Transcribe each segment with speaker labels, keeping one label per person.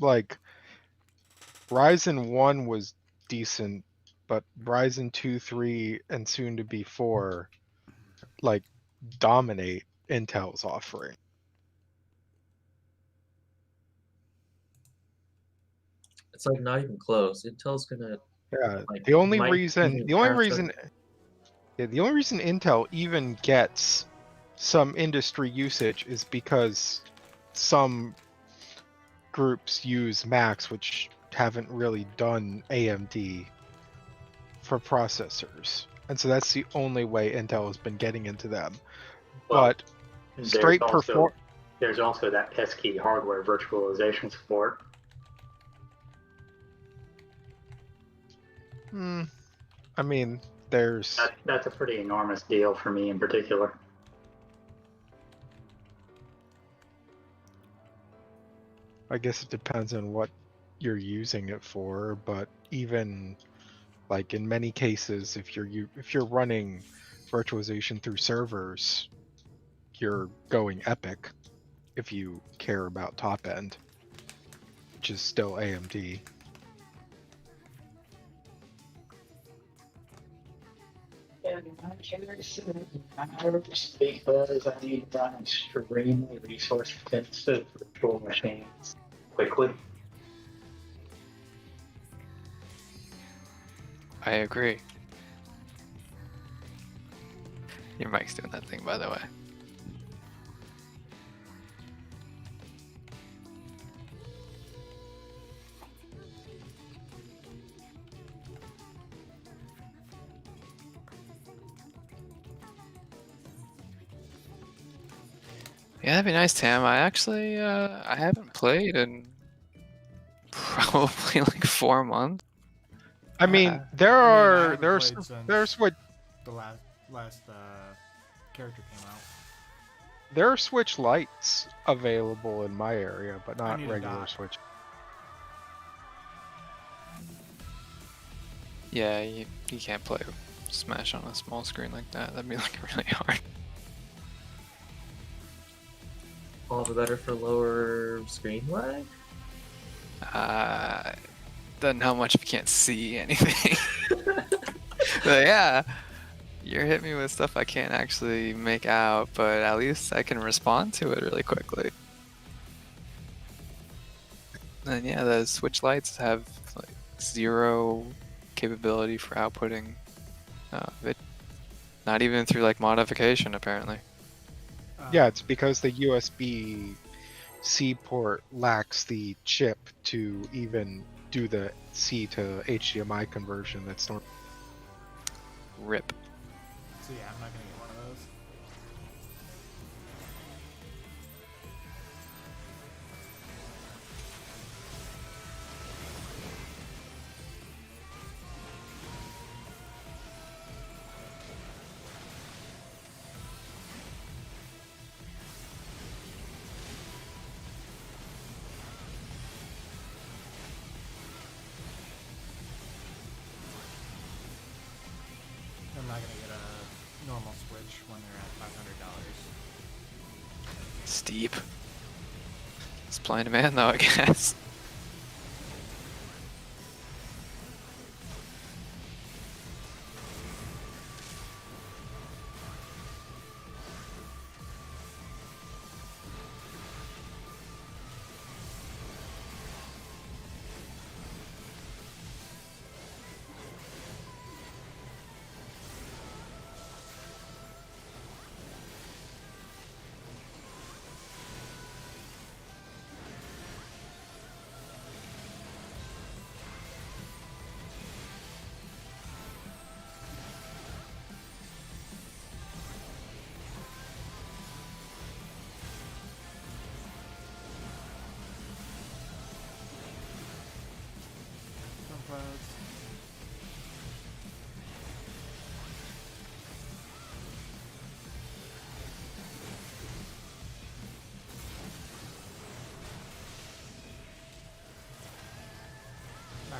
Speaker 1: like Ryzen 1 was decent, but Ryzen 2, 3, and soon to be 4 like dominate Intel's offering.
Speaker 2: It's like not even close. Intel's gonna
Speaker 1: Yeah,
Speaker 2: like
Speaker 1: the only
Speaker 2: might
Speaker 1: reason
Speaker 2: even
Speaker 1: the only
Speaker 2: catch
Speaker 1: reason
Speaker 2: up.
Speaker 1: yeah, the only reason Intel even gets some industry usage is because some groups use Macs which haven't really done AMD for processors. And so that's the only way Intel has been getting into them.
Speaker 3: Well,
Speaker 1: But straight perform
Speaker 3: there's also that pesky hardware virtualization support.
Speaker 1: I mean, there's
Speaker 3: That's a pretty enormous deal for me in particular.
Speaker 1: I guess it depends on what you're using it for, but even like in many cases, if you're running virtualization through servers, you're going Epic if you care about top end, which is still AMD.
Speaker 3: In my case, it matters because I need to run extremely resource-intensive virtual machines quickly.
Speaker 4: I agree. Your mic's doing that thing, by the way. Yeah, that'd be nice, Tam. I actually, I haven't played in probably like 4 months.
Speaker 1: I mean, there's what
Speaker 5: the last character came out.
Speaker 1: there are Switch Lights available in my area, but not
Speaker 5: need a
Speaker 1: regular
Speaker 5: dock.
Speaker 1: Switch.
Speaker 4: Yeah, you can't play Smash on a small screen like that. That'd be like really hard.
Speaker 2: All the better for lower screen lag.
Speaker 4: Doesn't help much if you can't see anything. But yeah, you're hitting me with stuff I can't actually make out, but at least I can respond to it really quickly. And yeah, the Switch Lights have like 0 capability for outputting it. Not even through like modification, apparently.
Speaker 1: Yeah, it's because the USB-C port lacks the chip to even do the C to HDMI conversion that's not.
Speaker 4: RIP.
Speaker 5: So yeah, I'm not gonna get one of those. I'm not gonna get a normal Switch when they're at $500.
Speaker 4: Steep. Supply and demand though, I guess.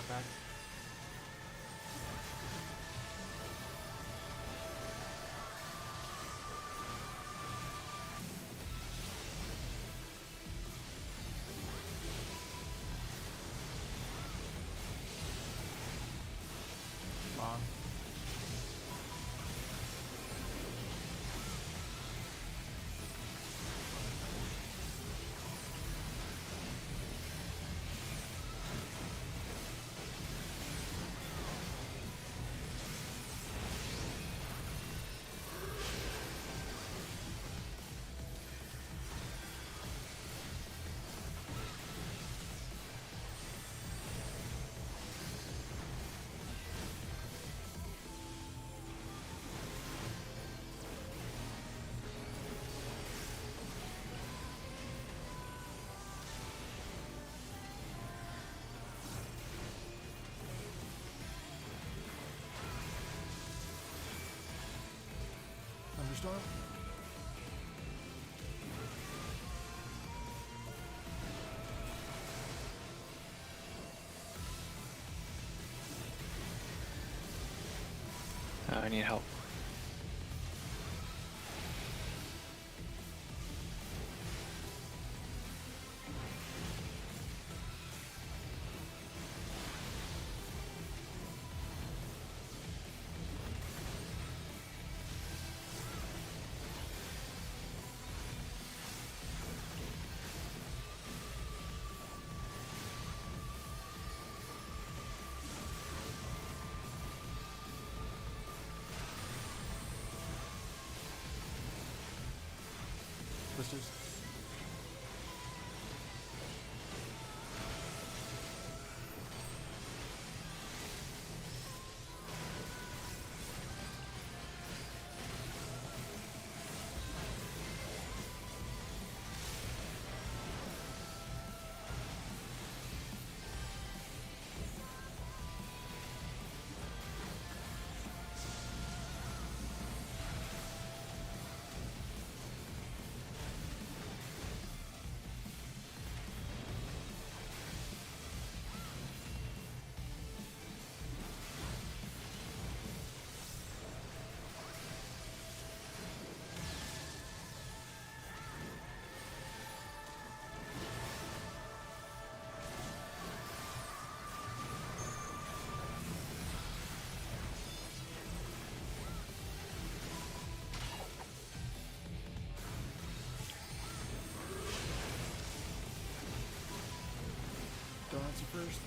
Speaker 5: Back. Thunderstorm.
Speaker 4: Oh, I need help.
Speaker 5: Blisters. Donuts you first.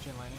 Speaker 5: Chin lining.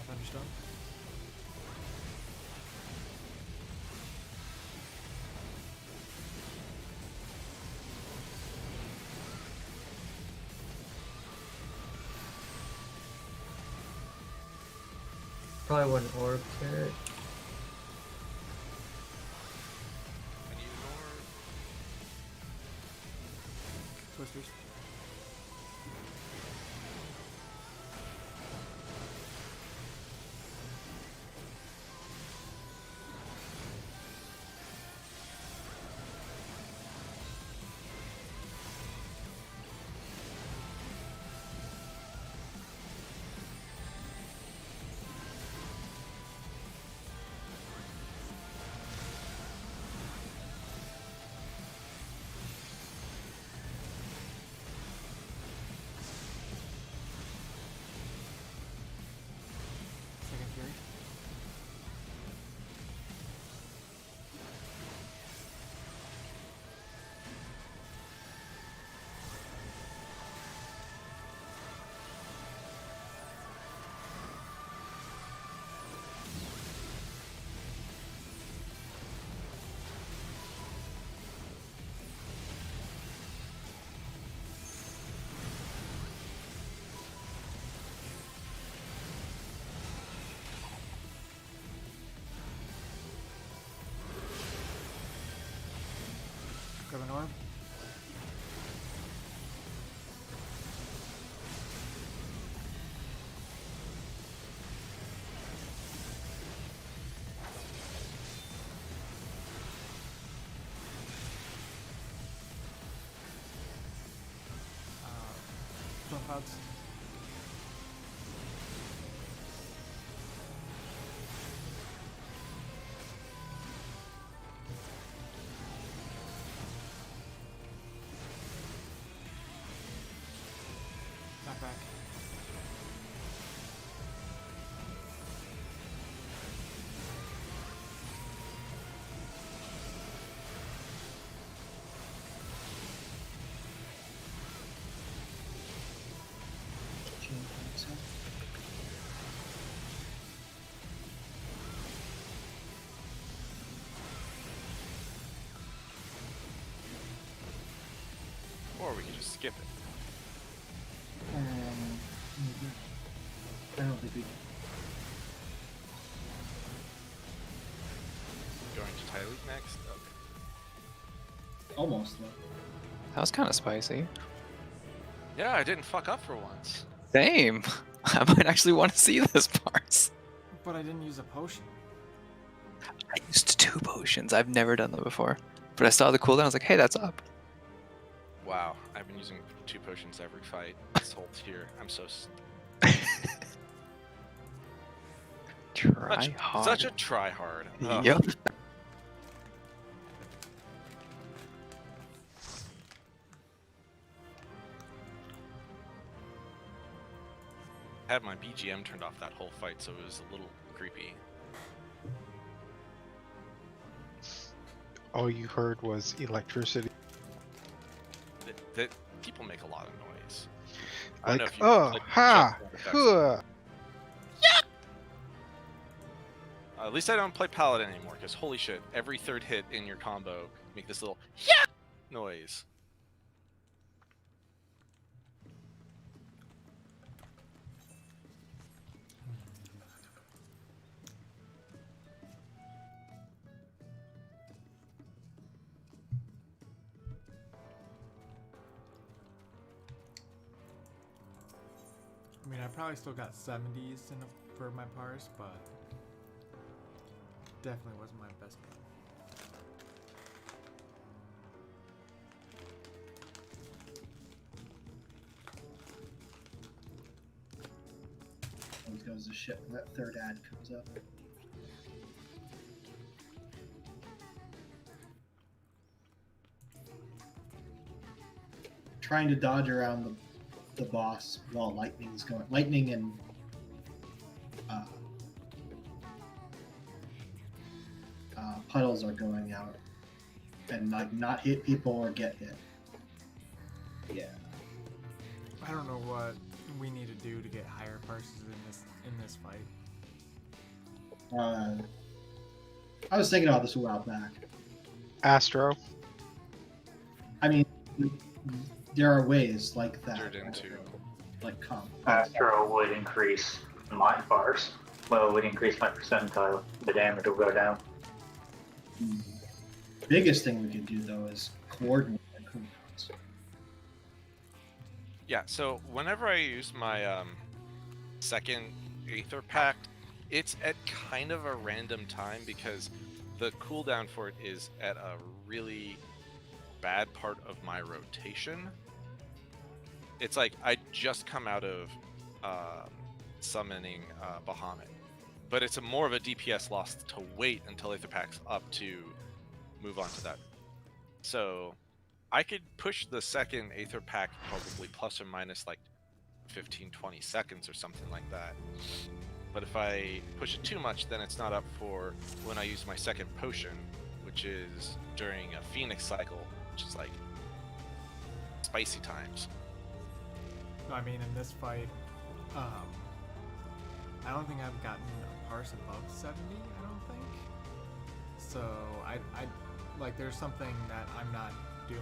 Speaker 5: Thunderstorm.
Speaker 2: Probably one orb carrot.
Speaker 5: Twisters. Second Fury. Grab an orb. Storm clouds.
Speaker 6: just skip it.
Speaker 3: I don't think we.
Speaker 6: Going to Tyleek next. Okay.
Speaker 3: Almost though.
Speaker 4: That was kind of spicy.
Speaker 6: Yeah, I didn't fuck up for once.
Speaker 4: Same. I might actually want to see this parse.
Speaker 5: But I didn't use a potion.
Speaker 4: I used 2 potions. I've never done that before. But I saw the cooldown. I was like, hey, that's up.
Speaker 6: Wow, I've been using 2 potions every fight this whole tier. I'm so
Speaker 4: Try hard.
Speaker 6: such a try hard. Ugh.
Speaker 4: Yep.
Speaker 6: I had my BGM turned off that whole fight, so it was a little creepy.
Speaker 1: All you heard was electricity.
Speaker 6: That people make a lot of noise. I don't know
Speaker 1: Like,
Speaker 6: if you
Speaker 1: oh,
Speaker 6: like,
Speaker 1: ha,
Speaker 6: shut the effects.
Speaker 1: huh.
Speaker 6: At least I don't play Paladin anymore, because holy shit, every third hit in your combo make this little yeah noise.
Speaker 5: I mean, I probably still got 70s for my parse, but definitely wasn't my best one.
Speaker 3: Always goes to shit when that third ad comes up. Trying to dodge around the boss while lightning's going. Lightning and puddles are going out, and like not hit people or get hit. Yeah.
Speaker 5: I don't know what we need to do to get higher parses in this fight.
Speaker 3: I was thinking about this a while back.
Speaker 1: Astro.
Speaker 3: I mean, there are ways like that.
Speaker 6: Entered into
Speaker 3: Like comp.
Speaker 7: Astro would increase my parse. Well, it would increase my percentile. The damage will go down.
Speaker 3: Biggest thing we could do though is coordinate our cooldowns.
Speaker 6: yeah. So whenever I use my second Aether Pact, it's at kind of a random time because the cooldown for it is at a really bad part of my rotation. It's like I just come out of summoning Bahamut, but it's more of a DPS loss to wait until Aether Pact's up to move on to that. So I could push the second Aether Pact probably plus or minus like 15-20 seconds or something like that. But if I push it too much, then it's not up for when I use my second potion, which is during a Phoenix cycle, which is like spicy times.
Speaker 5: I mean, in this fight, I don't think I've gotten a parse above 70. I don't think. So I like there's something that I'm not doing,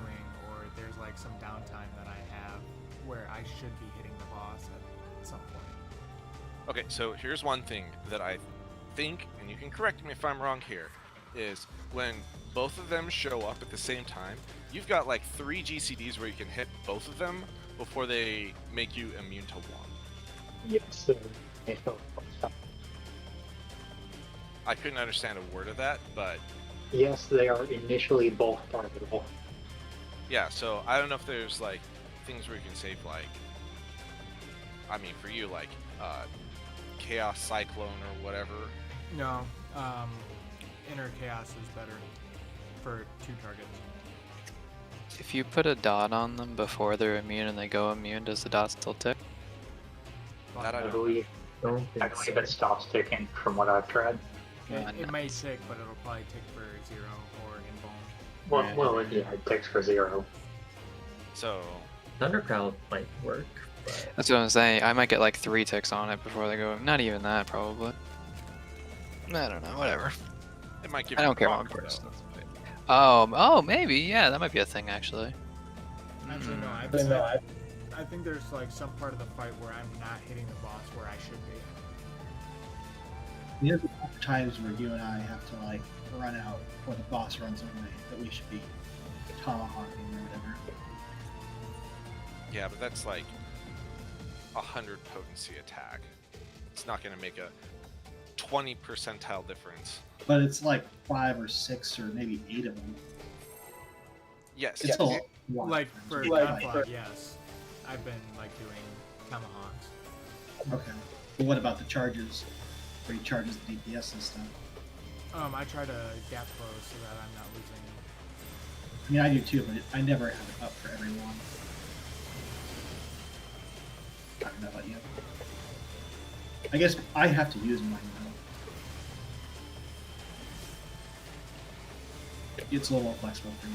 Speaker 5: or there's like some downtime that I have where I should be hitting the boss at some point.
Speaker 6: Okay, so here's one thing that I think, and you can correct me if I'm wrong here, is when both of them show up at the same time, you've got like 3 GCDs where you can hit both of them before they make you immune to one.
Speaker 7: Yes.
Speaker 6: I couldn't understand a word of that, but
Speaker 7: Yes, they are initially both targetable.
Speaker 6: yeah, so I don't know if there's like things where you can save like, I mean for you like Chaos Cyclone or whatever.
Speaker 5: No, inner chaos is better for 2 targets.
Speaker 4: If you put a dot on them before they're immune and they go immune, does the dot still tick?
Speaker 6: That I
Speaker 7: I
Speaker 6: don't
Speaker 7: believe. I believe it stops ticking from what I've tried.
Speaker 5: It may tick, but it'll probably tick for 0 or in bone.
Speaker 7: Well, yeah, it ticks for 0.
Speaker 6: So
Speaker 2: Thundercloud might work, but
Speaker 4: That's what I'm saying. I might get like 3 ticks on it before they go. Not even that, probably. I don't know. Whatever.
Speaker 6: it might give
Speaker 4: I
Speaker 6: you
Speaker 4: don't care
Speaker 6: proc,
Speaker 4: one person.
Speaker 6: though.
Speaker 4: Oh, maybe. Yeah, that might be a thing actually.
Speaker 5: Actually, no.
Speaker 3: I
Speaker 5: I think there's like some part of the fight where I'm not hitting the boss where I should be.
Speaker 8: There's times where you and I have to like run out or the boss runs away that we should be tomahawking or whatever.
Speaker 6: Yeah, but that's like 100 potency attack. It's not going to make a 20 percentile difference.
Speaker 8: But it's like 5 or 6 or maybe 8 of them.
Speaker 6: Yes.
Speaker 8: It's a lot.
Speaker 5: Like for gunfire, yes. I've been like doing tomahawks.
Speaker 8: Okay. But what about the charges? Where he charges the DPS and stuff?
Speaker 5: I try to gap close so that I'm not losing.
Speaker 8: I mean, I do too, but I never have it up for everyone. I don't know about you. I guess I have to use mine though. It's a little more flexible for you.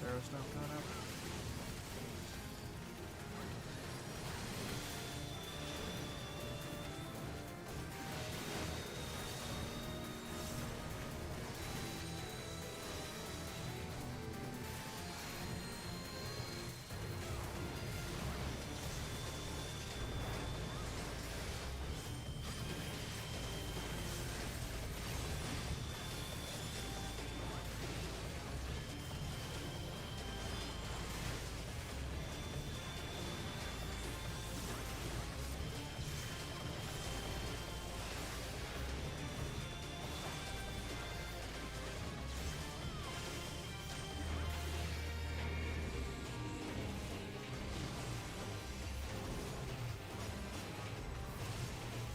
Speaker 5: Arrow snuff that up.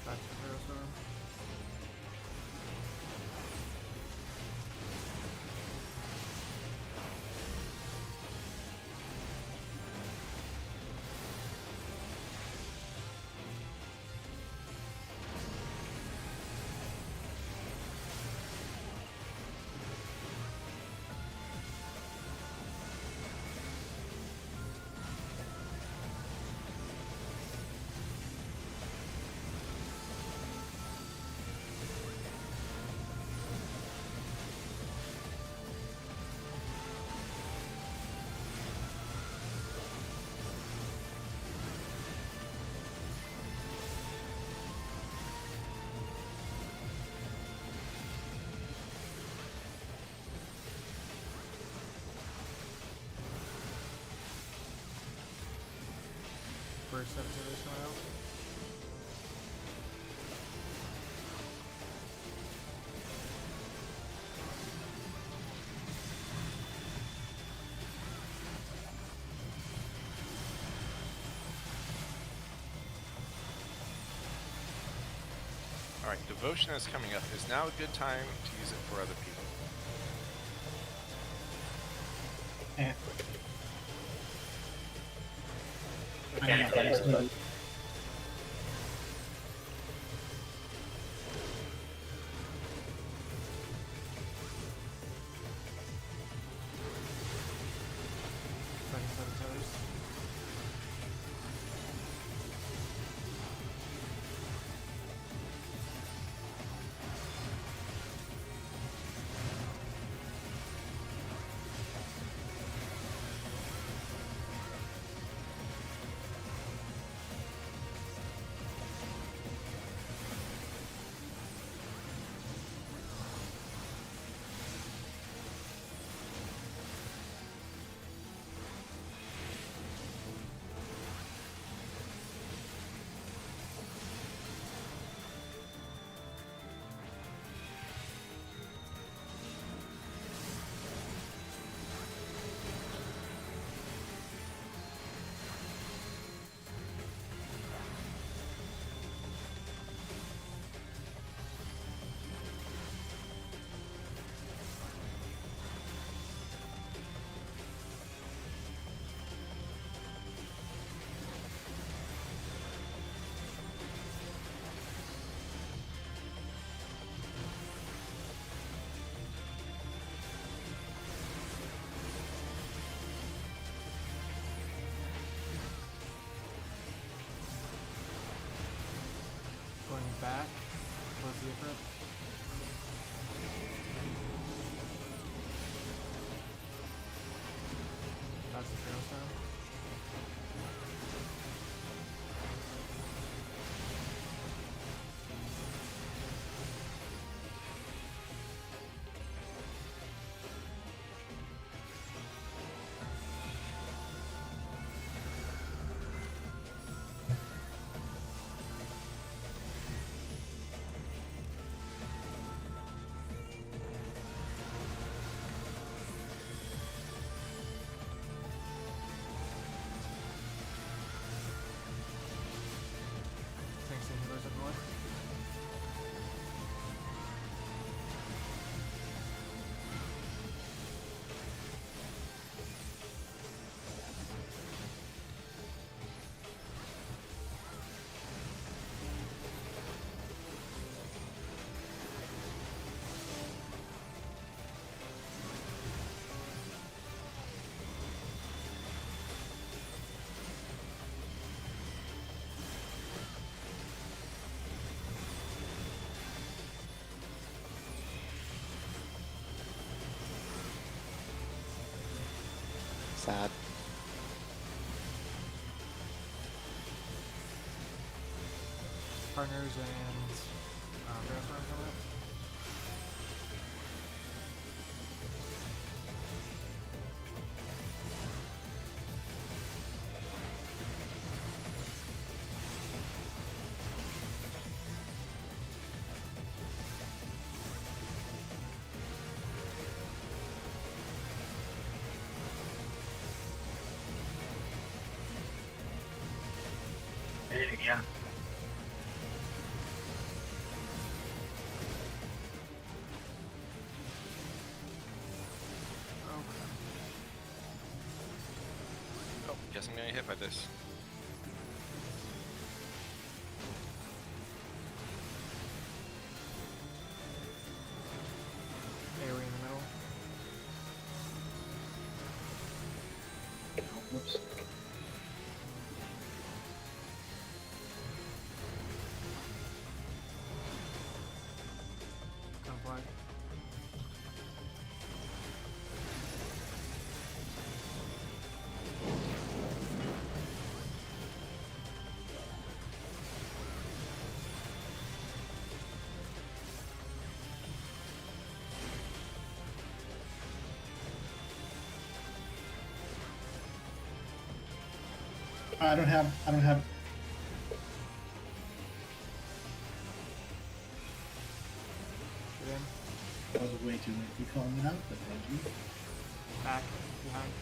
Speaker 5: Back to arrow storm. First set of additional arrow.
Speaker 6: Alright, devotion is coming up. Is now a good time to use it for other people?
Speaker 8: Eh. I don't know, it's maybe-
Speaker 5: Second set of tethers. solid.
Speaker 4: Sad.
Speaker 5: Partners and Railstorm coming up.
Speaker 7: Yeah.
Speaker 6: Oh, guess I'm gonna get hit by this.
Speaker 5: AoE in the middle.
Speaker 8: Whoops.
Speaker 5: Gonna fly.
Speaker 8: I don't have.
Speaker 5: Get in.
Speaker 8: That was way too late to be calling it out, but thank you.
Speaker 5: Back. Behind.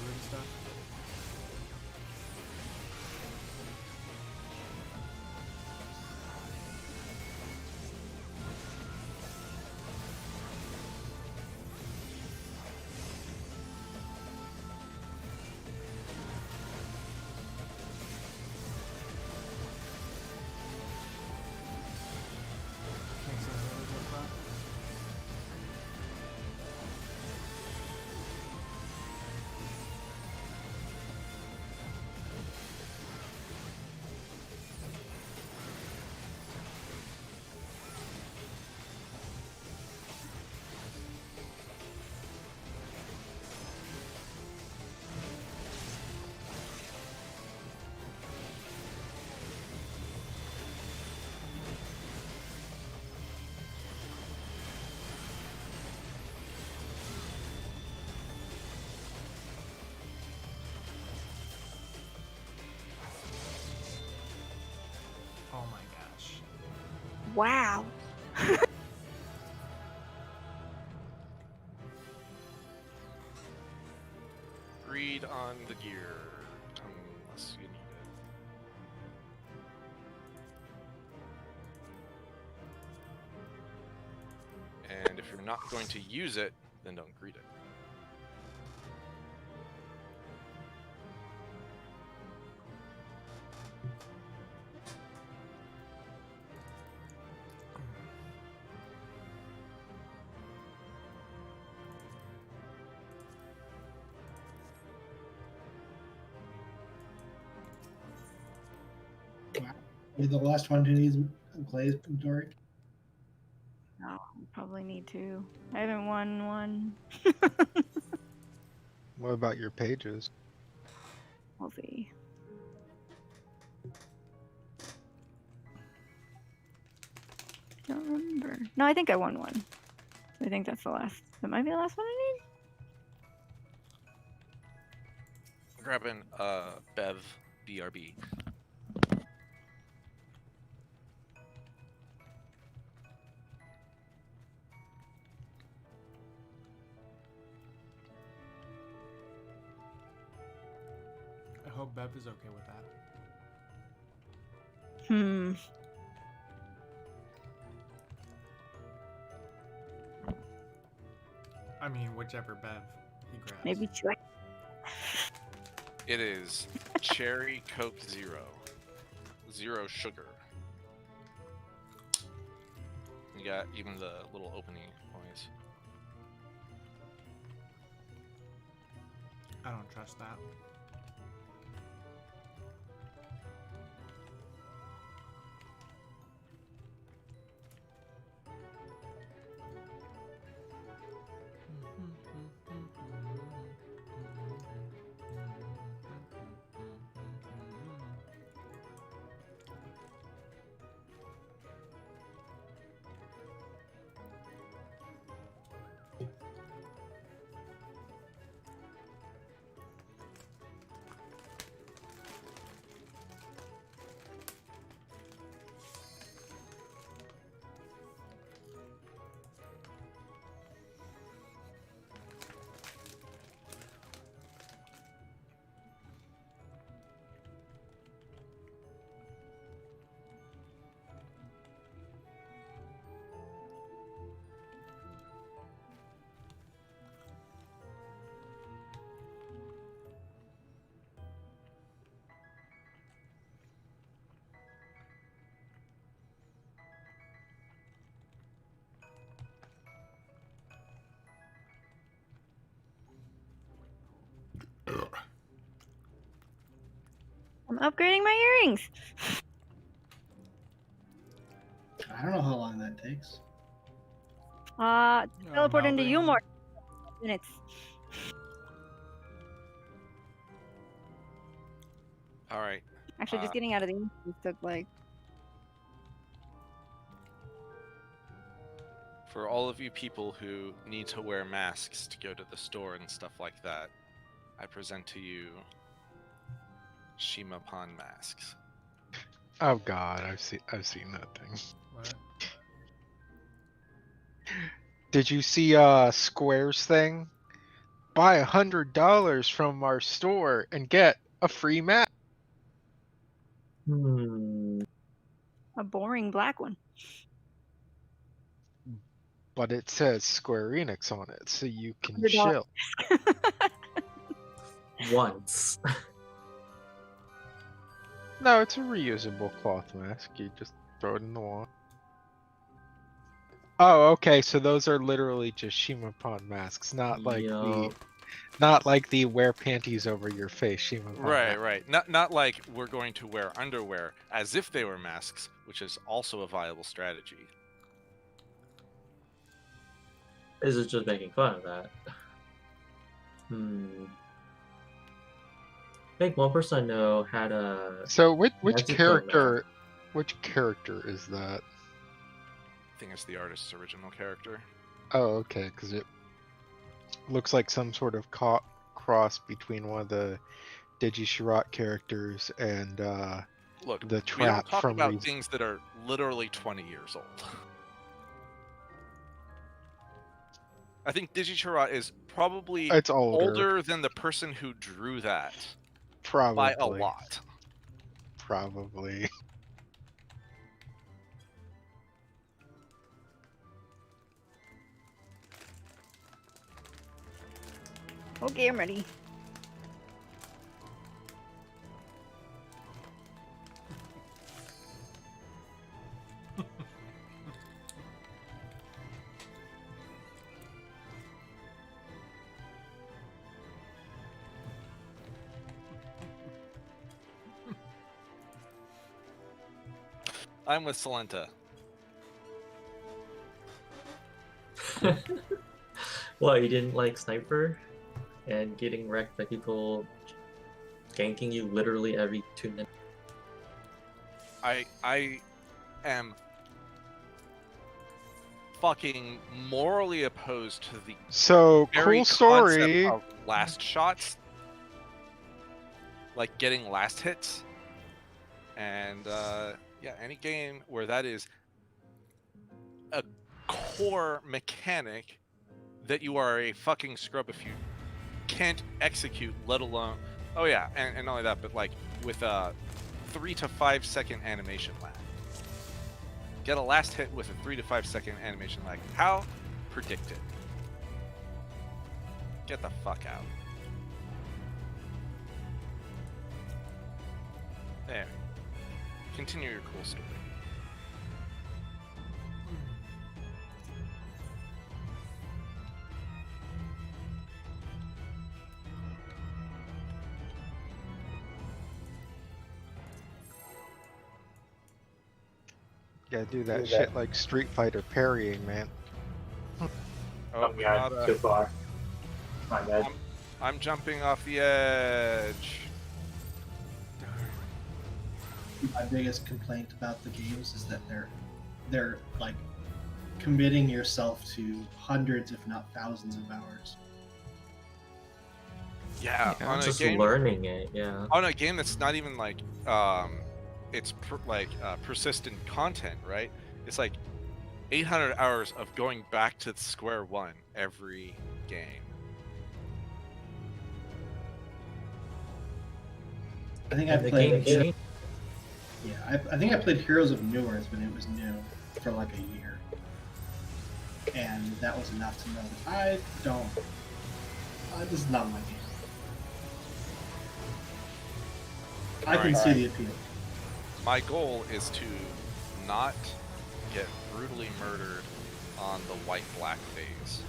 Speaker 5: Weird stuff. Can't see any others up front. Oh my gosh.
Speaker 9: Wow.
Speaker 6: Greed on the gear, unless you need it. And if you're not going to use it, then don't greed it.
Speaker 8: Are the last one to need glaze inventory?
Speaker 9: No, probably need to. I haven't won one.
Speaker 1: What about your pages?
Speaker 9: We'll see. Don't remember. No, I think I won one. I think that's the last. That might be the last one I need.
Speaker 6: Grabbing Bev BRB.
Speaker 5: Bev is okay with that.
Speaker 9: Hmm.
Speaker 5: I mean, whichever Bev he grabs.
Speaker 9: Maybe try.
Speaker 6: It is cherry Coke Zero. Zero sugar. You got even the little opening points.
Speaker 5: I don't trust that.
Speaker 9: I'm upgrading my earrings.
Speaker 8: I don't know how long that takes.
Speaker 9: Teleport into
Speaker 5: melding.
Speaker 9: Umor. Minutes.
Speaker 6: All right.
Speaker 9: Actually, just getting out of the earrings took like.
Speaker 6: For all of you people who need to wear masks to go to the store and stuff like that, I present to you Shimapan masks.
Speaker 1: Oh God, I've seen that thing.
Speaker 5: What?
Speaker 1: Did you see Square's thing? Buy $100 from our store and get a free mask.
Speaker 9: A boring black one.
Speaker 1: But it says Square Enix on it, so you can
Speaker 9: $100.
Speaker 1: chill.
Speaker 2: Once.
Speaker 1: No, it's a reusable cloth mask. You just throw it in the wall. Oh, okay. So those are literally just Shimapan masks, not like the wear panties over your face Shimapan.
Speaker 6: Right. Not like we're going to wear underwear as if they were masks, which is also a viable strategy.
Speaker 2: This is just making fun of that. I think one person I know had a.
Speaker 1: So which
Speaker 2: Magic
Speaker 1: character? Which character is that?
Speaker 6: I think it's the artist's original character.
Speaker 1: Oh, okay, because it looks like some sort of cross between one of the Digishirat characters and
Speaker 6: Look,
Speaker 1: the
Speaker 6: we don't
Speaker 1: trap
Speaker 6: talk
Speaker 1: from
Speaker 6: about things that are literally 20 years old. I think Digichirat is probably
Speaker 1: It's older.
Speaker 6: than the person who drew that.
Speaker 1: Probably.
Speaker 6: By a lot.
Speaker 1: Probably.
Speaker 9: Okay, I'm ready.
Speaker 6: I'm with Salenta.
Speaker 2: What, you didn't like Sniper? And getting wrecked by people ganking you literally every 2 minutes?
Speaker 6: I am fucking morally opposed to the very
Speaker 1: cool story.
Speaker 6: concept of last shots. Like getting last hits. And yeah, any game where that is a core mechanic that you are a fucking scrub if you can't execute, let alone Oh yeah, and not only that, but like with a 3 to 5 second animation lag. Get a last hit with a 3 to 5 second animation lag. How? Predicted. Get the fuck out. There. Continue your cool story.
Speaker 1: Gotta do that shit like Street Fighter parrying, man.
Speaker 7: Oh, yeah,
Speaker 6: not,
Speaker 7: too far. My bad.
Speaker 6: I'm jumping off the edge.
Speaker 8: My biggest complaint about the games is that they're like committing yourself to hundreds, if not thousands, of hours.
Speaker 6: Yeah,
Speaker 4: Yeah,
Speaker 6: on a
Speaker 2: Just
Speaker 6: game
Speaker 2: learning it, yeah.
Speaker 6: on a game that's not even like it's persistent content, right? It's like 800 hours of going back to square one every game.
Speaker 8: I think
Speaker 2: And
Speaker 8: I
Speaker 2: the
Speaker 8: played.
Speaker 2: game changed.
Speaker 8: Yeah, I think I played Heroes of New Earth when it was new for like a year, and that was enough to know that I don't. This is not my game. I can see the appeal.
Speaker 6: My goal is to not get brutally murdered on the white-black phase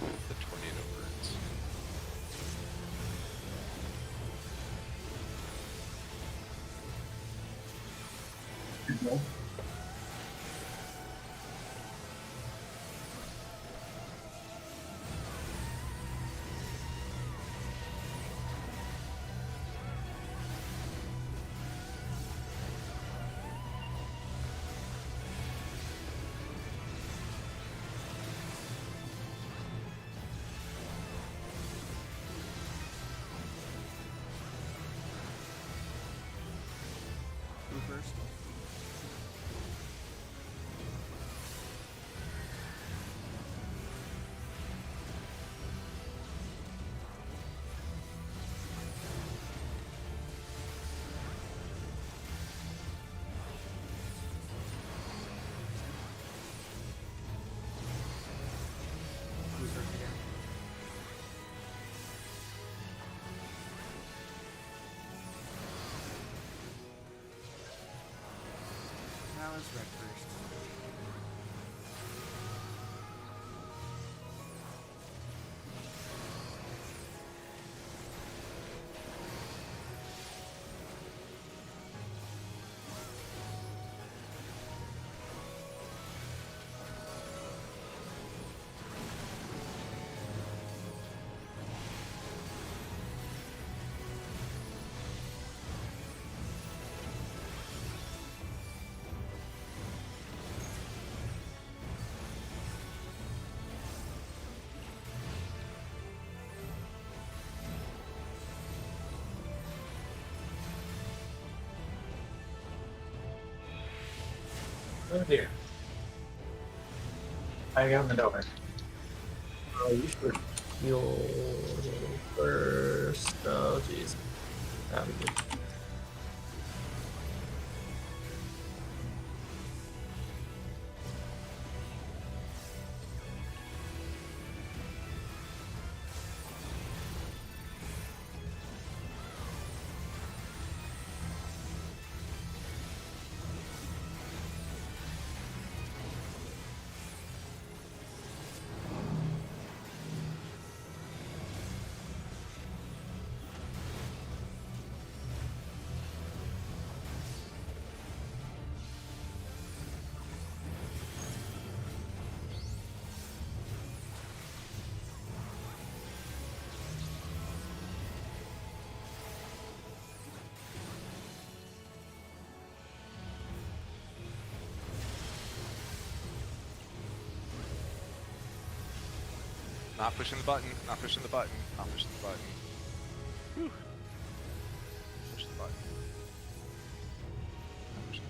Speaker 6: with the tornado birds.
Speaker 8: Good goal.
Speaker 5: Who first? Who's first again? Now it's red first.
Speaker 7: Oh dear. I got the door.
Speaker 2: Oh, you should heal first. Oh, jeez. That'd be good.
Speaker 6: Not pushing the button, not pushing the button, not pushing the button. Whew. Push the button. Not pushing the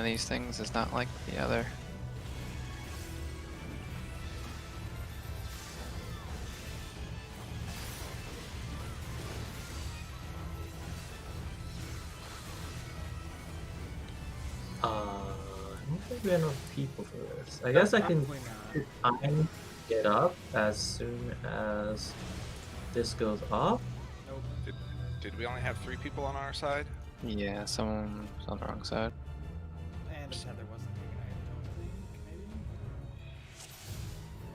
Speaker 4: of these things is not like the other.
Speaker 2: I don't think we have enough people for this. I guess I can
Speaker 5: Probably not.
Speaker 2: get up as soon as this goes off.
Speaker 5: Nope.
Speaker 6: Did we only have 3 people on our side?
Speaker 4: Yeah, someone's on the wrong side.
Speaker 5: And a tether wasn't taken, I don't think, maybe?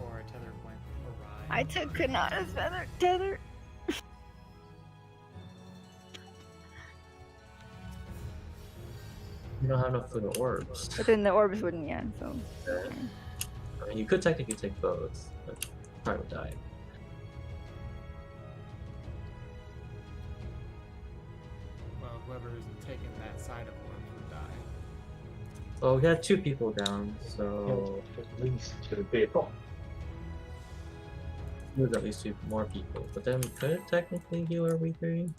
Speaker 5: Or a tether went awry.
Speaker 9: I took Kanata's feather tether.
Speaker 2: You don't have enough for the orbs.
Speaker 9: But then the orbs wouldn't, yeah, so.
Speaker 2: I mean, you could technically take both, but probably would die.
Speaker 5: Well, whoever's taking that side of orbs would die.
Speaker 2: Well, we had 2 people down, so
Speaker 7: At least 2 people.
Speaker 2: there's at least 2 more people. But then we could technically heal our V3.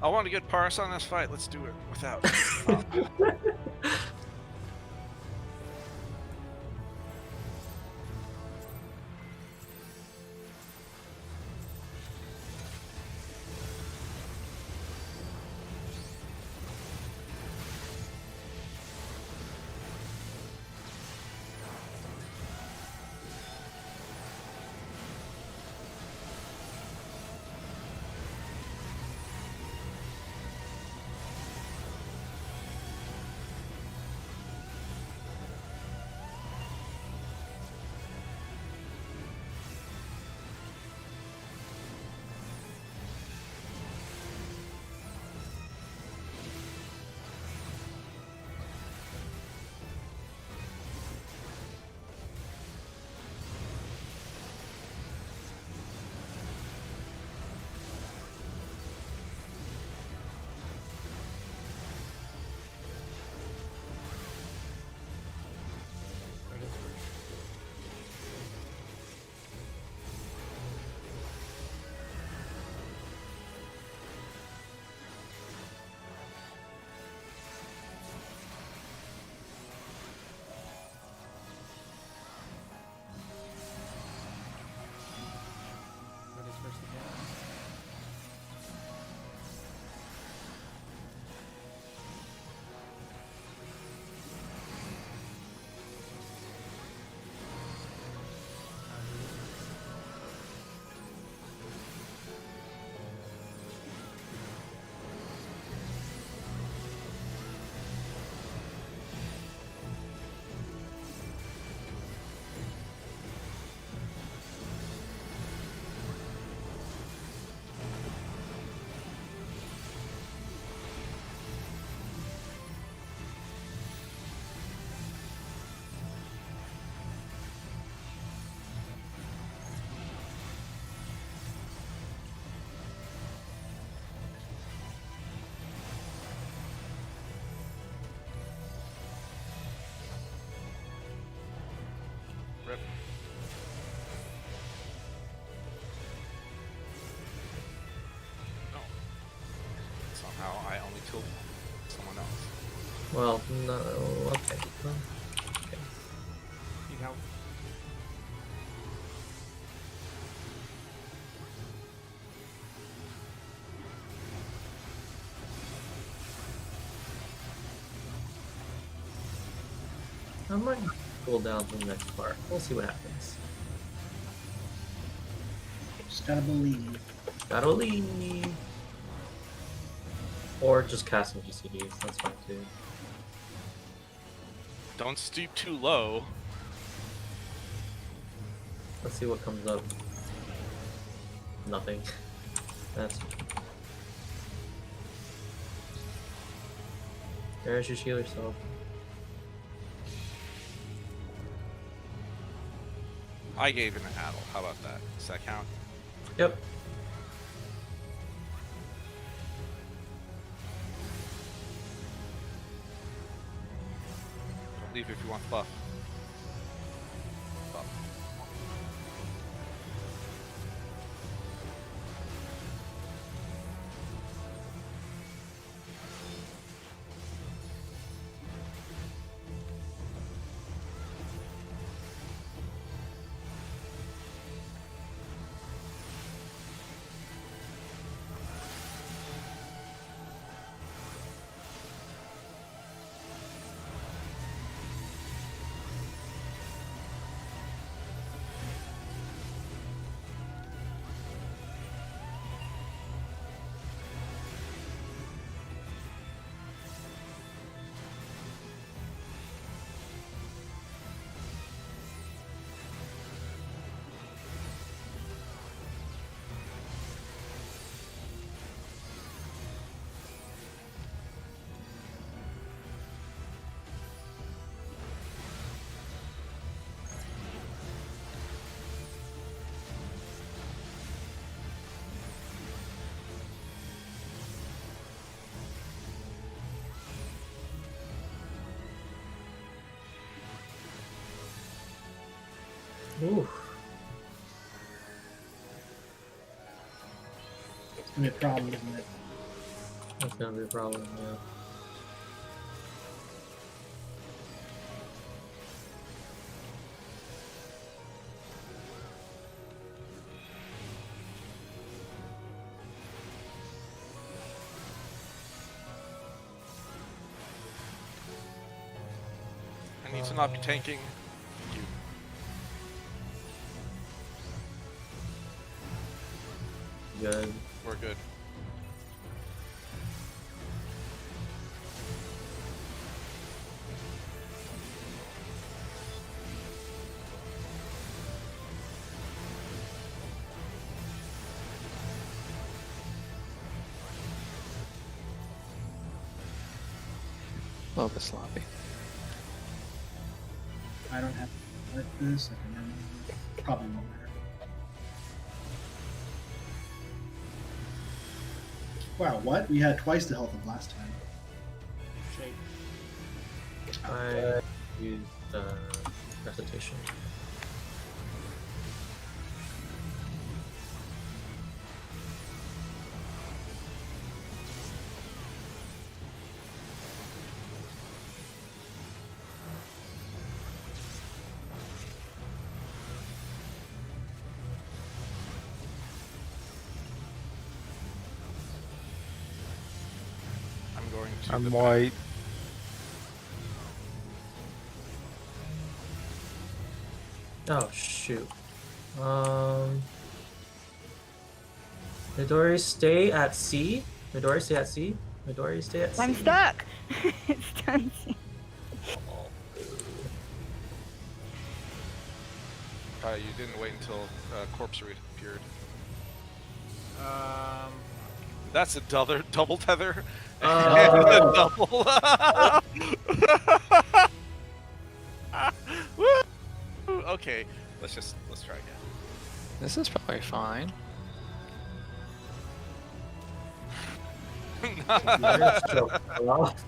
Speaker 6: I want to get Paris on this fight. Let's do it without.
Speaker 5: Where does it- Where does first again?
Speaker 6: Rip. No. Somehow I only killed someone else.
Speaker 2: Well, no, okay. Well, okay.
Speaker 5: Need help?
Speaker 2: I might cool down to the next part. We'll see what happens.
Speaker 8: Just gotta believe.
Speaker 2: Gotta leave. Or just cast some GCDs, that's fine too.
Speaker 6: Don't stoop too low.
Speaker 2: Let's see what comes up. Nothing. That's. There's your heal yourself.
Speaker 6: I gave him an addle. How about that? Does that count?
Speaker 2: Yep.
Speaker 6: Don't leave if you want the buff. Buff.
Speaker 2: Ooh.
Speaker 8: It's gonna be a problem, isn't it?
Speaker 2: That's gonna be a problem, yeah.
Speaker 6: I need to not be tanking. You.
Speaker 2: Good.
Speaker 6: We're good.
Speaker 4: A little bit sloppy.
Speaker 8: I don't have to like this. I can remember. Probably won't matter. Wow, what? We had twice the health of last time.
Speaker 5: Shake.
Speaker 2: I used recitation.
Speaker 6: I'm going to.
Speaker 1: I'm
Speaker 6: the
Speaker 1: white.
Speaker 2: Oh shoot. Midori, stay at C. Midori, stay at C. Midori, stay at C.
Speaker 9: I'm stuck. It's dancing.
Speaker 6: You didn't wait until corpse reappeared. That's a double tether. Double. Woo! Okay, let's try again.
Speaker 4: This is probably fine.
Speaker 2: You're so rough.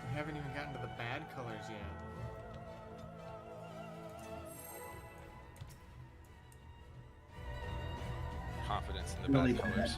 Speaker 5: We haven't even gotten to the bad colors yet.
Speaker 6: Confidence in the
Speaker 8: Really
Speaker 6: bad
Speaker 8: bad.
Speaker 6: colors.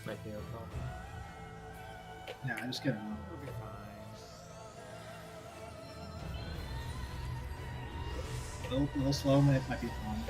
Speaker 2: might be a problem.
Speaker 8: Yeah, I just get it.
Speaker 5: It'll be fine.
Speaker 8: A little slow, but it might be fun.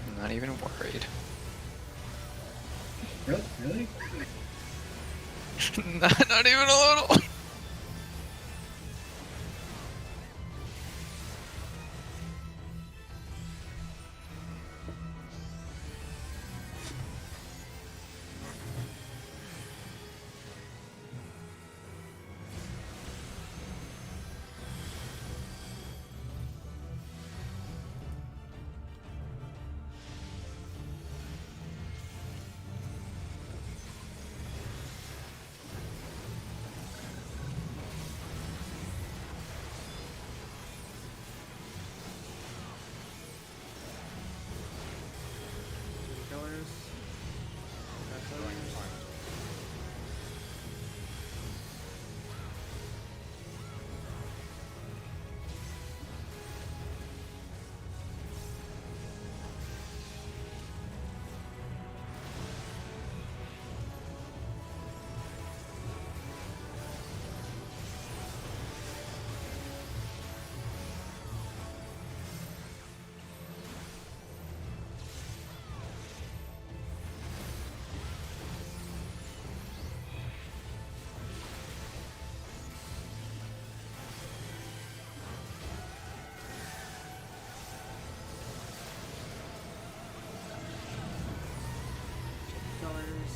Speaker 4: I'm not even worried.
Speaker 8: Really? Really?
Speaker 4: Not even a little.
Speaker 5: Killers. That's killers. Killers.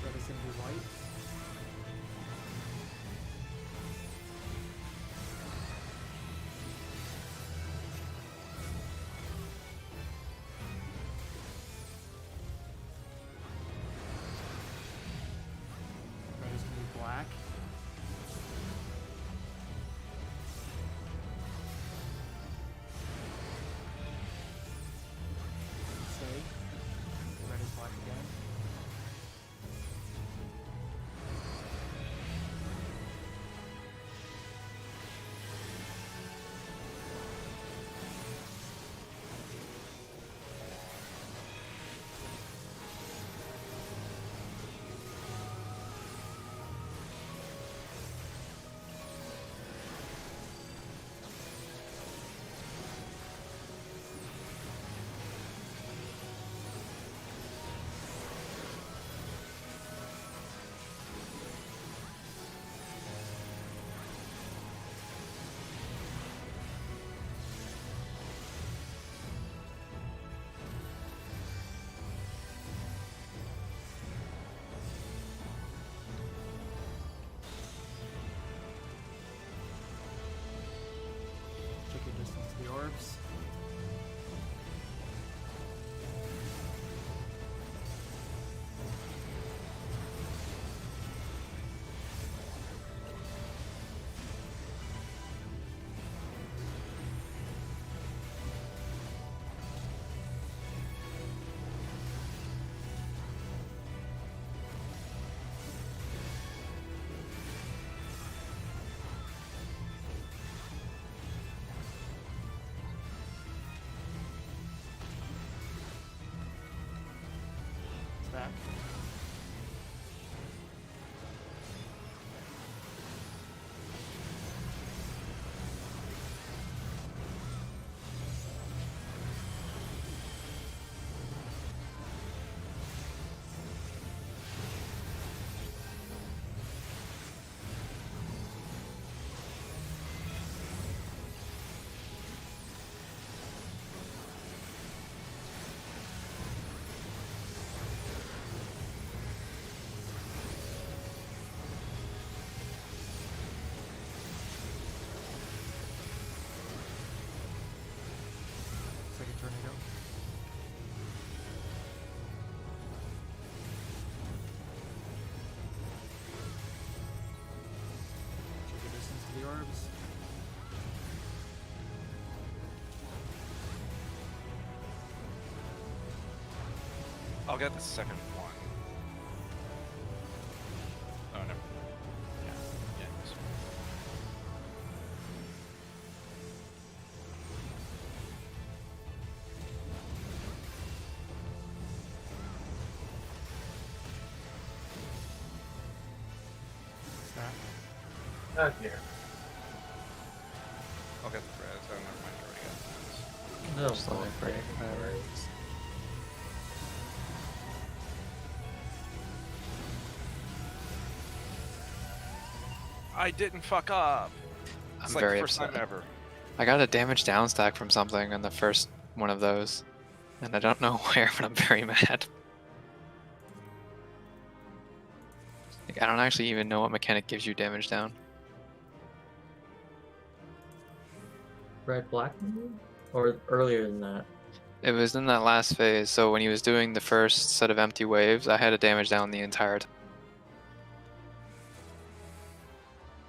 Speaker 5: Red is into white. Red is going to be black. Save. Red is black again. back. Second tornado. Check the distance to the orbs.
Speaker 6: I'll get the second one. Oh, no. Yeah. Yeah. this-
Speaker 5: That.
Speaker 7: Not here.
Speaker 6: I'll get the Fred. Oh, never mind. I already got
Speaker 2: No,
Speaker 4: Just let it break, whatever.
Speaker 6: that. I didn't fuck up.
Speaker 4: I'm
Speaker 6: It's like
Speaker 4: very
Speaker 6: the first
Speaker 4: upset.
Speaker 6: time ever.
Speaker 4: I got a damage down stack from something on the first one of those, and I don't know where, but I'm very mad. Like, I don't actually even know what mechanic gives you damage down.
Speaker 2: Red black maybe? Or earlier than that.
Speaker 4: It was in that last phase, so when he was doing the first set of empty waves, I had a damage down the entire time.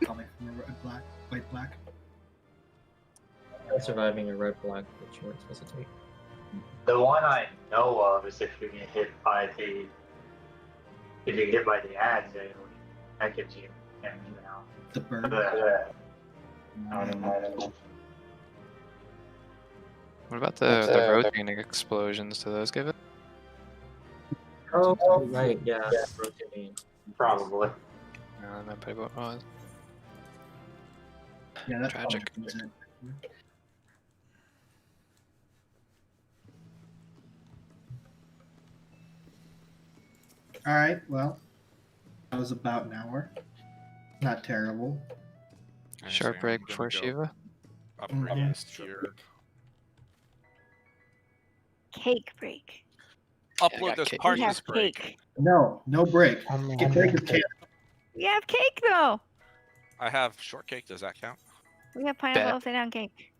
Speaker 8: Probably from a red black, white black.
Speaker 2: Surviving a red black that you weren't supposed to take.
Speaker 7: The one I know of is if you get hit by the ads, that gives you damage now.
Speaker 8: The bird.
Speaker 7: I don't know.
Speaker 4: What about the rotating explosions? Do those give it?
Speaker 2: Oh, right, yeah. Rotating.
Speaker 7: Probably.
Speaker 4: No, that might be what it was.
Speaker 8: Yeah, that's
Speaker 4: Tragic.
Speaker 8: probably was it. All right, well, that was about an hour. Not terrible.
Speaker 6: I
Speaker 4: Short
Speaker 6: understand.
Speaker 4: break
Speaker 6: I'm
Speaker 4: before
Speaker 6: gonna go
Speaker 4: Shiva.
Speaker 6: Upgrade
Speaker 8: Mhm.
Speaker 6: this tier.
Speaker 9: Cake break.
Speaker 4: I
Speaker 6: Upload
Speaker 4: got
Speaker 6: this
Speaker 4: cake.
Speaker 6: part
Speaker 9: We
Speaker 6: of
Speaker 9: have
Speaker 6: this break.
Speaker 9: cake.
Speaker 8: No break. Get break is canceled.
Speaker 9: We have cake though.
Speaker 6: I have shortcake. Does that count?
Speaker 9: We have pineapple
Speaker 4: Bet.
Speaker 9: upside down cake.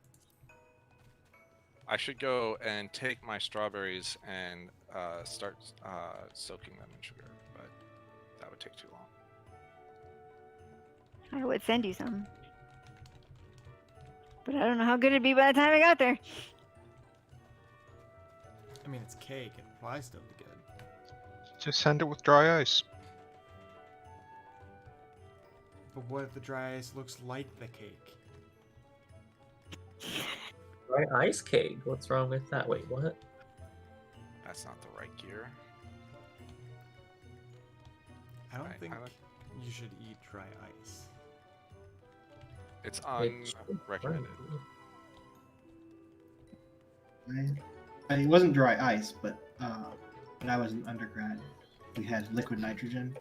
Speaker 6: I should go and take my strawberries and start soaking them in sugar, but that would take too long.
Speaker 9: I would send you some. But I don't know how good it'd be by the time I got there.
Speaker 5: I mean, it's cake. It probably still be good.
Speaker 1: Just send it with dry ice.
Speaker 5: But what if the dry ice looks like the cake?
Speaker 2: Right, ice cake. What's wrong with that? Wait, what?
Speaker 6: That's not the right gear.
Speaker 5: I don't
Speaker 6: Right,
Speaker 5: think
Speaker 6: I like-
Speaker 5: you should eat dry ice.
Speaker 6: It's
Speaker 2: It's
Speaker 6: unrecommended.
Speaker 8: It wasn't dry ice, but when I was an undergrad, we had liquid nitrogen.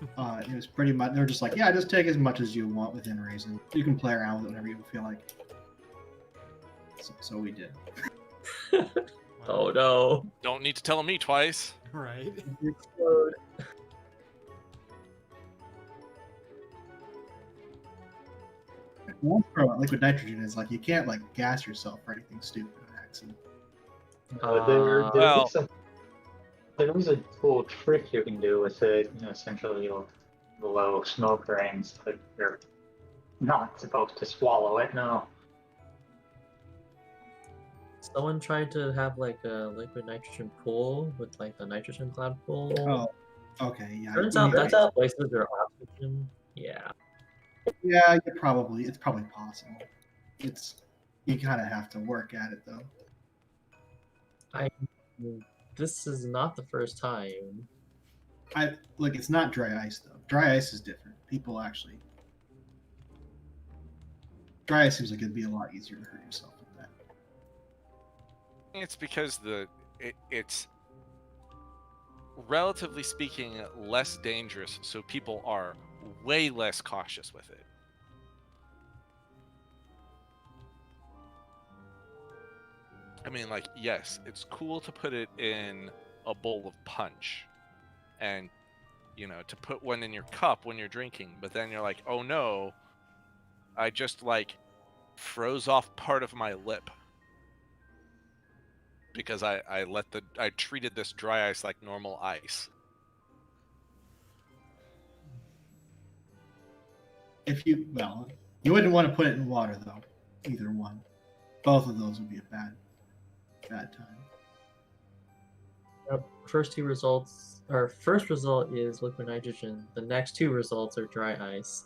Speaker 8: It was pretty much, they were just like, yeah, just take as much as you want within reason. You can play around with it whenever you feel like. So we did.
Speaker 2: Oh no.
Speaker 6: Don't need to tell me twice.
Speaker 5: Right?
Speaker 2: Explode.
Speaker 8: One problem about liquid nitrogen is like you can't like gas yourself or anything stupid on accident.
Speaker 6: Well-
Speaker 7: There is a cool trick you can do with it. Essentially, you'll blow smoke rings, but you're not supposed to swallow it. No.
Speaker 2: Someone tried to have like a liquid nitrogen pool with like the nitrogen cloud pool.
Speaker 8: Oh, okay, yeah.
Speaker 2: Turns
Speaker 8: you
Speaker 2: out
Speaker 8: need
Speaker 2: that's
Speaker 8: ice.
Speaker 2: how places are oxygen. Yeah.
Speaker 8: Yeah, it's probably possible. You kind of have to work at it though.
Speaker 2: this is not the first time.
Speaker 8: Look, it's not dry ice though. Dry ice is different. People actually dry ice seems like it'd be a lot easier to hurt yourself with that.
Speaker 6: It's because it's relatively speaking less dangerous, so people are way less cautious with it. I mean, like, yes, it's cool to put it in a bowl of punch and, you know, to put one in your cup when you're drinking, but then you're like, oh no, I just, like, froze off part of my lip because I treated this dry ice like normal ice.
Speaker 8: You wouldn't want to put it in water though. Either one. Both of those would be a bad time.
Speaker 2: First two results, our first result is liquid nitrogen. The next two results are dry ice.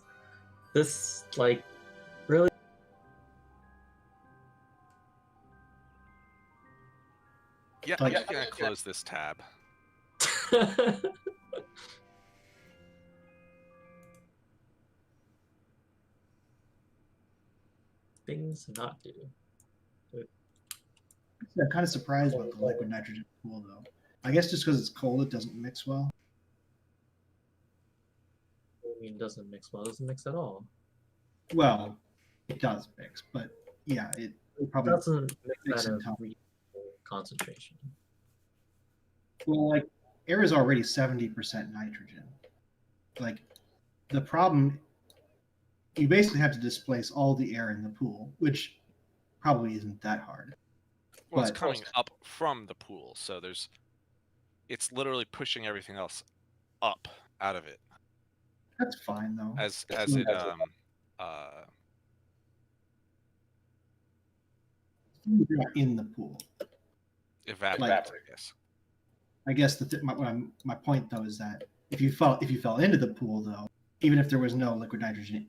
Speaker 2: This, like, really.
Speaker 6: Yeah, I'm just gonna close this tab.
Speaker 2: Things to not do.
Speaker 8: I'm kind of surprised about the liquid nitrogen pool though. I guess just because it's cold, it doesn't mix well.
Speaker 2: I mean, it doesn't mix well. It doesn't mix at all.
Speaker 8: Well, it does mix, but yeah, it probably
Speaker 2: doesn't mix
Speaker 8: in
Speaker 2: at a
Speaker 8: top.
Speaker 2: reasonable concentration.
Speaker 8: Well, like air is already 70% nitrogen. Like the problem, you basically have to displace all the air in the pool, which probably isn't that hard.
Speaker 6: Well, it's coming up from the pool, so it's literally pushing everything else up out of it.
Speaker 8: That's fine though.
Speaker 6: As it
Speaker 8: You're not in the pool.
Speaker 6: evaporates, I guess.
Speaker 8: I guess my point though is that if you fell into the pool though, even if there was no liquid nitrogen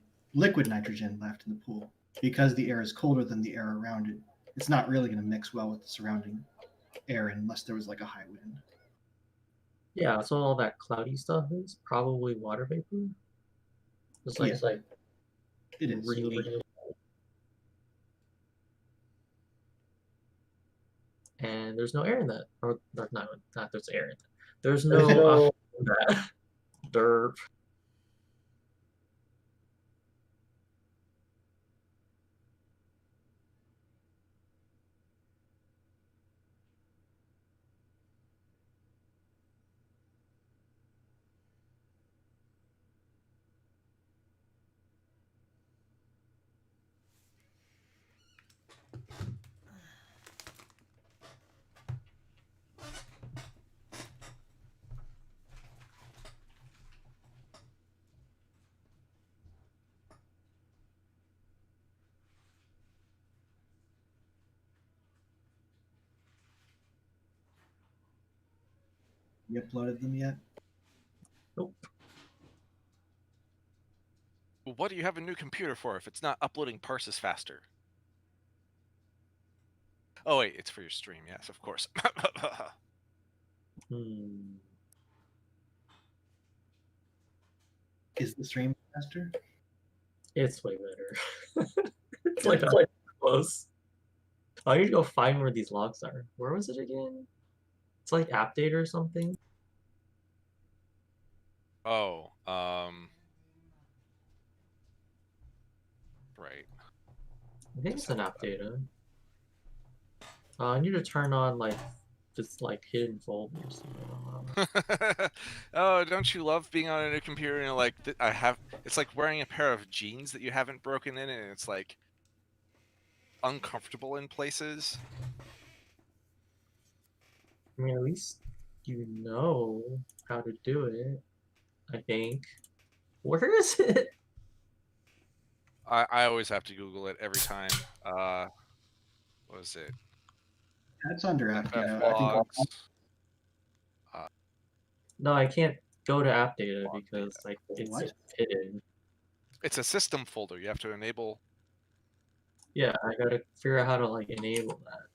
Speaker 8: left in the pool, because the air is colder than the air around it, it's not really going to mix well with the surrounding air unless there was like a high wind.
Speaker 2: Yeah, so all that cloudy stuff is probably water vapor. It's like,
Speaker 8: Yeah.
Speaker 2: it's like
Speaker 8: It is.
Speaker 2: really. And there's no air in that, or not there's air in that. There's no that. Derp.
Speaker 8: You uploaded them yet?
Speaker 2: Nope.
Speaker 6: Well, what do you have a new computer for if it's not uploading parses faster? Oh wait, it's for your stream. Yes, of course.
Speaker 8: Is the stream faster?
Speaker 2: It's way better. it's like close. I need to go find where these logs are. Where was it again? It's like app data or something.
Speaker 6: Oh, right.
Speaker 2: I think it's an app data. I need to turn on like just like hidden folders.
Speaker 6: Oh, don't you love being on a new computer and like it's like wearing a pair of jeans that you haven't broken in and it's like uncomfortable in places.
Speaker 2: I mean, at least you know how to do it, I think. Where is it?
Speaker 6: I always have to Google it every time. What was it?
Speaker 8: That's under app data. I think
Speaker 6: Logs.
Speaker 2: No, I can't go to app data because like it's
Speaker 8: What?
Speaker 2: hidden.
Speaker 6: It's a system folder. You have to enable.
Speaker 2: Yeah, I gotta figure out how to like enable that.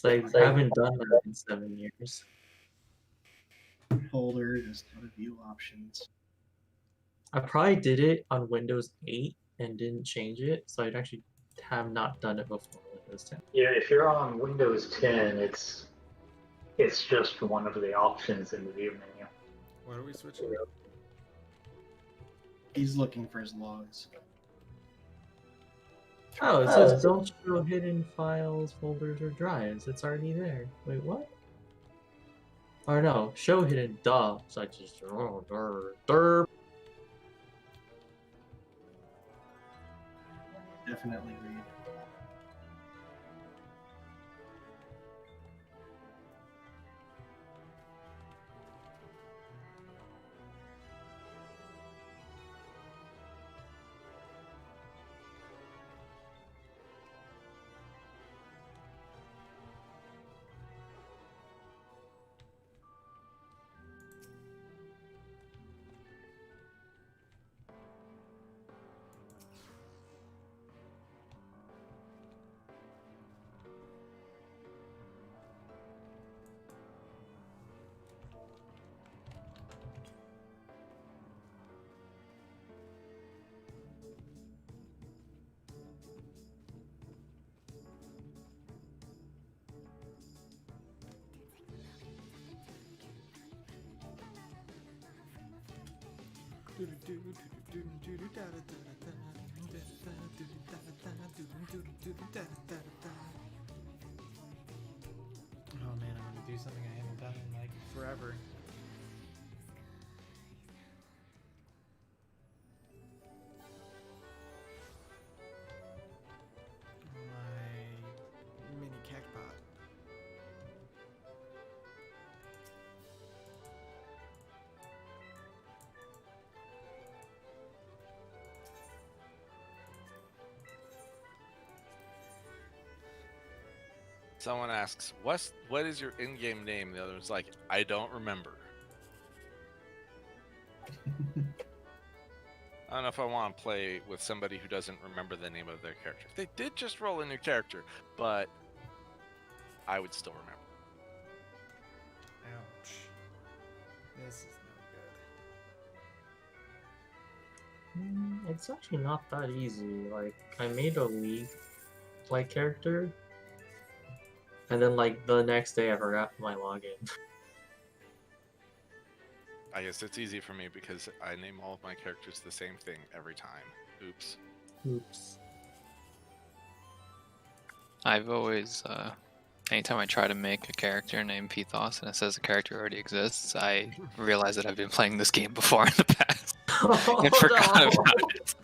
Speaker 2: 'Cause I haven't done that in 7 years.
Speaker 8: Folder, just go to view options.
Speaker 2: I probably did it on Windows 8 and didn't change it, so I'd actually have not done it before Windows 10.
Speaker 7: Yeah, if you're on Windows 10, it's just one of the options in the view menu.
Speaker 5: What are we switching?
Speaker 8: He's looking for his logs.
Speaker 2: Oh, it says don't show hidden files, folders, or drives. It's already there. Wait, what? Or no, show hidden duh. So I just derp.
Speaker 8: Definitely read.
Speaker 5: Oh man, I'm gonna do something I haven't done in like forever. My mini cactbot.
Speaker 6: Someone asks, what is your in-game name? The other one's like, I don't remember. I don't know if I want to play with somebody who doesn't remember the name of their character. They did just roll a new character, but I would still remember.
Speaker 5: Ouch. This is no good.
Speaker 2: It's actually not that easy. Like, I made a League-like character, and then like the next day I forgot my login.
Speaker 6: I guess it's easy for me because I name all of my characters the same thing every time. Oops.
Speaker 2: Oops.
Speaker 4: I've always, anytime I try to make a character named Pethos and it says the character already exists, I realize that I've been playing this game before in the past and forgot about it.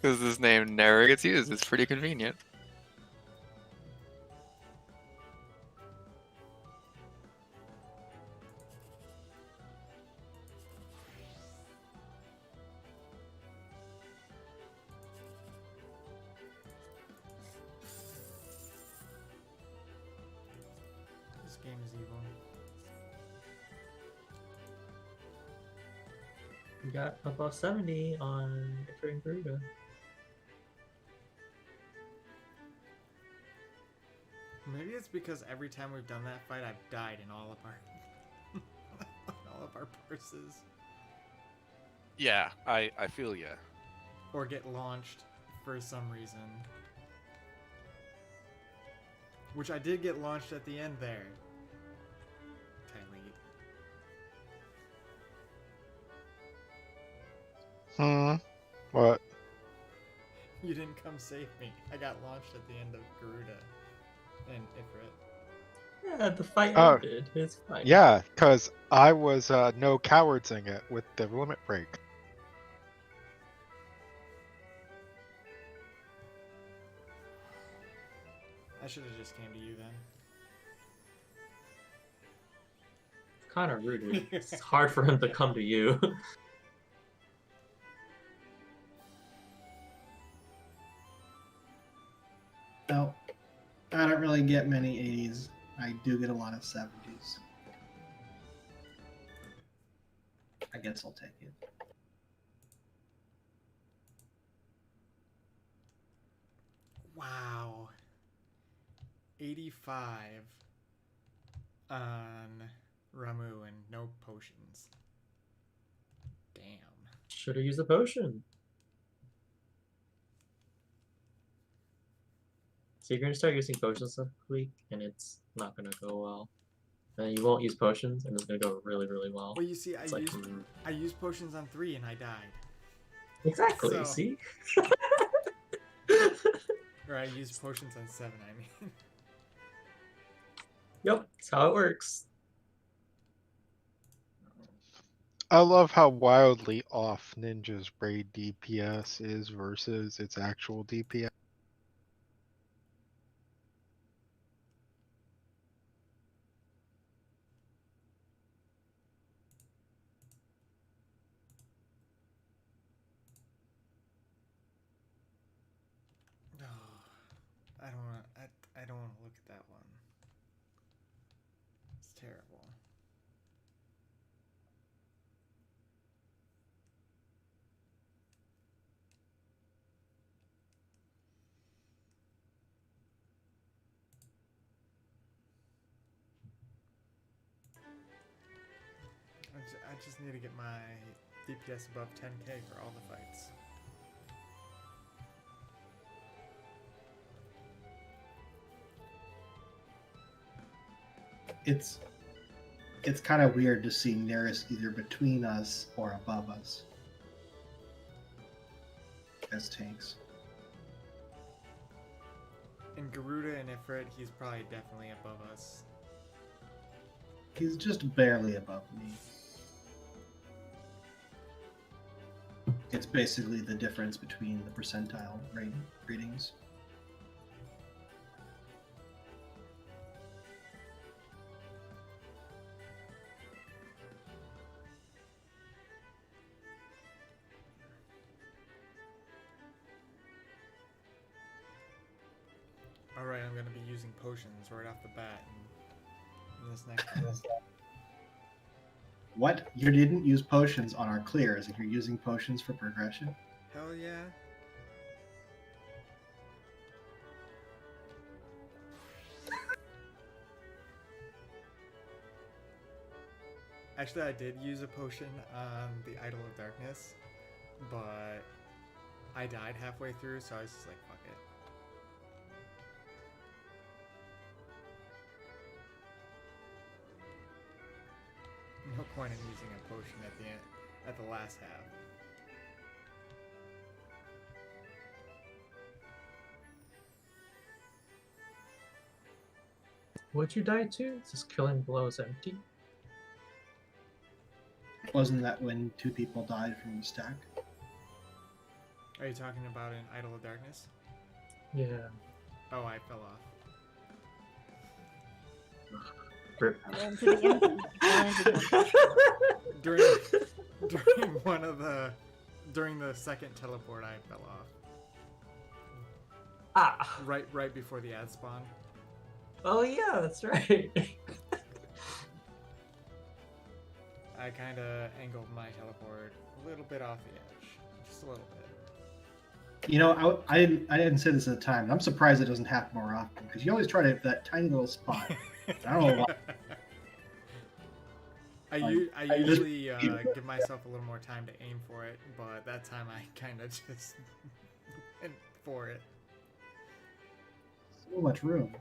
Speaker 4: Because this name never gets used. It's pretty convenient.
Speaker 5: This game is evil.
Speaker 2: We got above 70 on Victor and Garuda.
Speaker 5: Maybe it's because every time we've done that fight, I've died in all of our all of our purses,
Speaker 6: Yeah, I feel ya.
Speaker 5: or get launched for some reason. Which I did get launched at the end there. Kylie.
Speaker 1: What?
Speaker 5: You didn't come save me. I got launched at the end of Garuda and Ifrit.
Speaker 2: Yeah, the fight
Speaker 1: Oh.
Speaker 2: ended. It's fine.
Speaker 1: Yeah, because I was no cowardsing it with the limit break.
Speaker 5: I should have just came to you then.
Speaker 2: It's kind of rude. It's hard for him to come to you.
Speaker 8: No, I don't really get many 80s. I do get a lot of 70s. I guess I'll take it.
Speaker 5: Wow. 80 85 on Ramu and no potions. Damn.
Speaker 2: Should have used a potion. So you're gonna start using potions this week, and it's not gonna go well. And you won't use potions, and it's gonna go really, really well.
Speaker 5: Well, you see,
Speaker 2: It's like,
Speaker 5: I used potions on 3 and I died.
Speaker 2: exactly.
Speaker 5: So-
Speaker 2: See.
Speaker 5: Or I used potions on 7, I mean.
Speaker 2: Yep, that's how it works.
Speaker 1: I love how wildly off Ninja's raid DPS is versus its actual DPS.
Speaker 5: I don't want. I don't want to look at that one. It's terrible. I just need to get my DPS above 10k for all the fights.
Speaker 8: It's kind of weird to see Nearest either between us or above us as tanks.
Speaker 5: In Garuda and Ifrit, he's probably definitely above us.
Speaker 8: He's just barely above me. It's basically the difference between the percentile ratings.
Speaker 5: Alright, I'm gonna be using potions right off the bat in this next one.
Speaker 8: What? You didn't use potions on our clears, and you're using potions for progression?
Speaker 5: Hell yeah. Actually, I did use a potion on the Idol of Darkness, but I died halfway through, so I was just like, fuck it. No point in using a potion at the end, at the last half.
Speaker 2: What'd you die to? Just killing blows empty.
Speaker 8: Wasn't that when 2 people died from the stack?
Speaker 5: Are you talking about an Idol of Darkness?
Speaker 2: Yeah.
Speaker 5: Oh, I fell off.
Speaker 2: Rip.
Speaker 9: Fell into the empty. Fell into the empty.
Speaker 5: During the second teleport, I fell off.
Speaker 2: Ah.
Speaker 5: Right before the ad spawn.
Speaker 2: Oh yeah, that's right.
Speaker 5: I kind of angled my teleport a little bit off the edge, just a little bit.
Speaker 8: You know, I didn't say this at the time, and I'm surprised it doesn't happen more often, because you always try to hit that tiny little spot. I don't know why.
Speaker 5: I usually give myself a little more time to aim for it, but that time I kind of just went for it.
Speaker 8: So much room.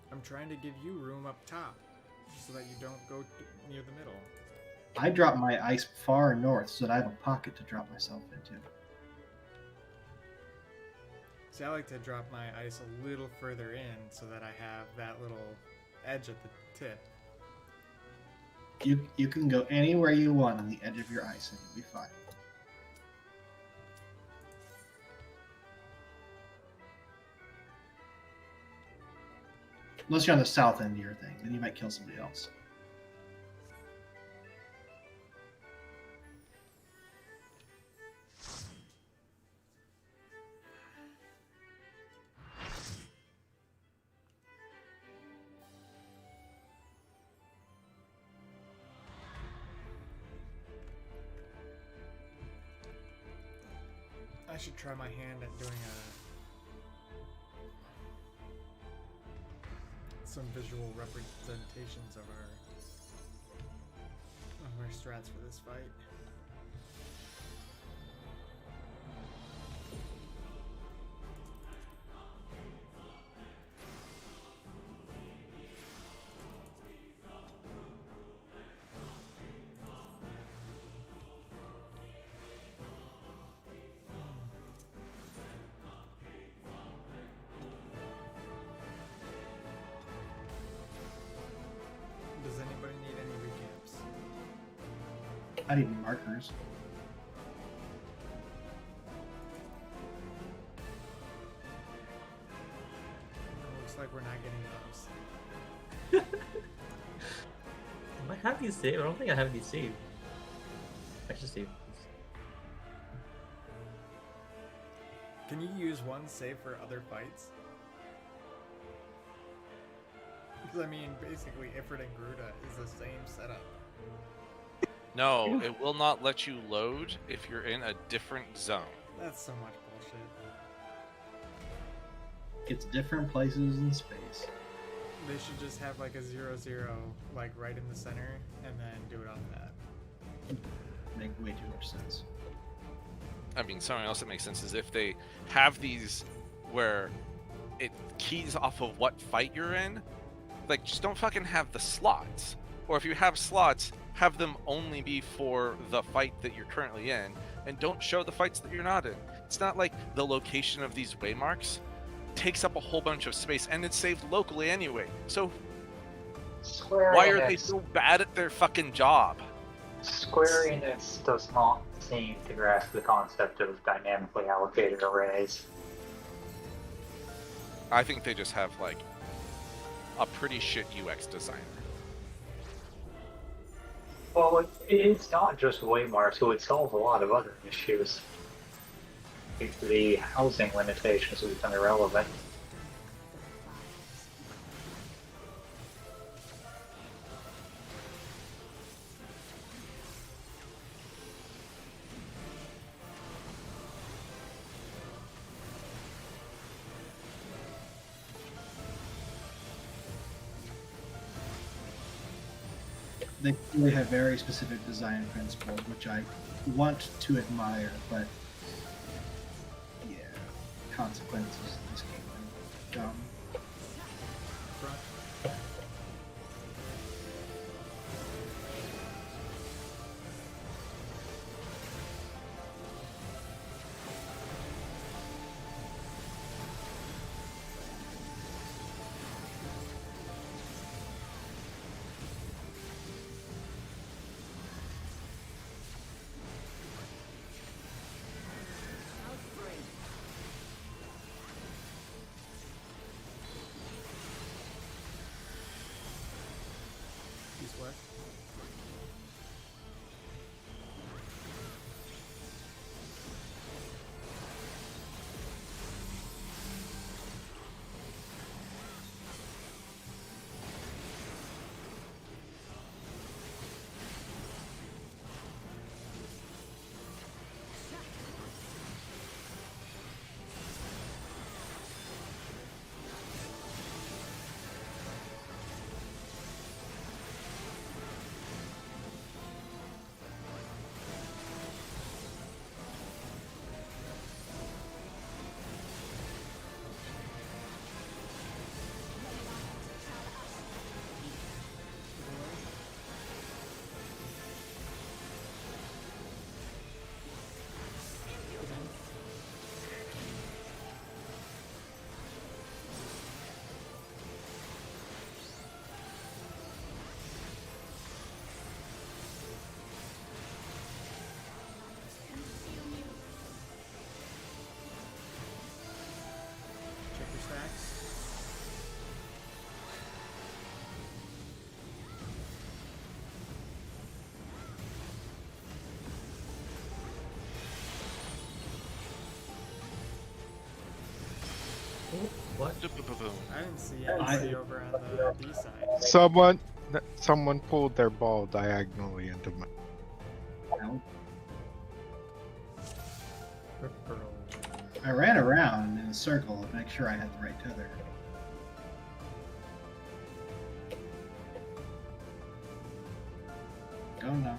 Speaker 5: I'm trying to give you room up top, so that you don't go near the middle.
Speaker 8: I drop my ice far north so that I have a pocket to drop myself into.
Speaker 5: See, I like to drop my ice a little further in so that I have that little edge at the tip.
Speaker 8: You can go anywhere you want on the edge of your ice and you'll be fine. Unless you're on the south end of your thing, then you might kill somebody else.
Speaker 5: I I should try my hand at doing some visual representations of our strats for this fight. Does anybody need any recaps?
Speaker 8: I need markers.
Speaker 5: Looks like we're not getting those.
Speaker 2: I have these saved. I don't think I have these saved. I should save these.
Speaker 5: Can you use one save for other fights? Because I mean, basically, Ifrit and Garuda is the same setup.
Speaker 6: No, it will not let you load if you're in a different zone.
Speaker 5: That's so much bullshit.
Speaker 8: It's different places in space.
Speaker 5: They should just have like a 0-0, like right in the center, and then do it off that.
Speaker 8: Make way too much sense.
Speaker 6: I mean, something else that makes sense is if they have these where it keys off of what fight you're in, like just don't fucking have the slots. Or if you have slots, have them only be for the fight that you're currently in, and don't show the fights that you're not in. It's not like the location of these waymarks takes up a whole bunch of space, and it's saved locally anyway. So
Speaker 7: Square
Speaker 6: why are
Speaker 7: Enix,
Speaker 6: they so bad at their fucking job?
Speaker 7: Square Enix does not seem to grasp the concept of dynamically allocated arrays.
Speaker 6: I think they just have like a pretty shit UX designer.
Speaker 7: Well, it's not just waymarks, so it solves a lot of other issues. The housing limitations will become irrelevant.
Speaker 8: They really have very specific design principles, which I want to admire, but yeah, consequences in this game are dumb.
Speaker 5: What? Check your stacks.
Speaker 2: What?
Speaker 5: I didn't see anybody over on the B side.
Speaker 1: Someone pulled their ball diagonally into my.
Speaker 8: No.
Speaker 2: Peripheral.
Speaker 8: I ran around in a circle to make sure I had the right tether. Don't know.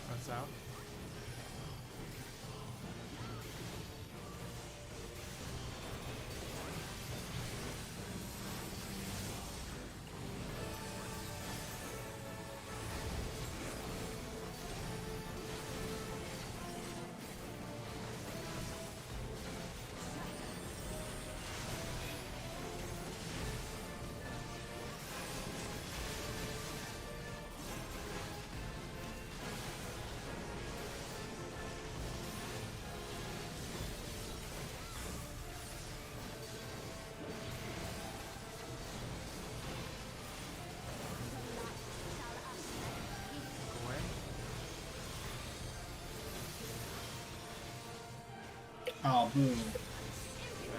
Speaker 5: That's out. Away.
Speaker 8: Oh, boo.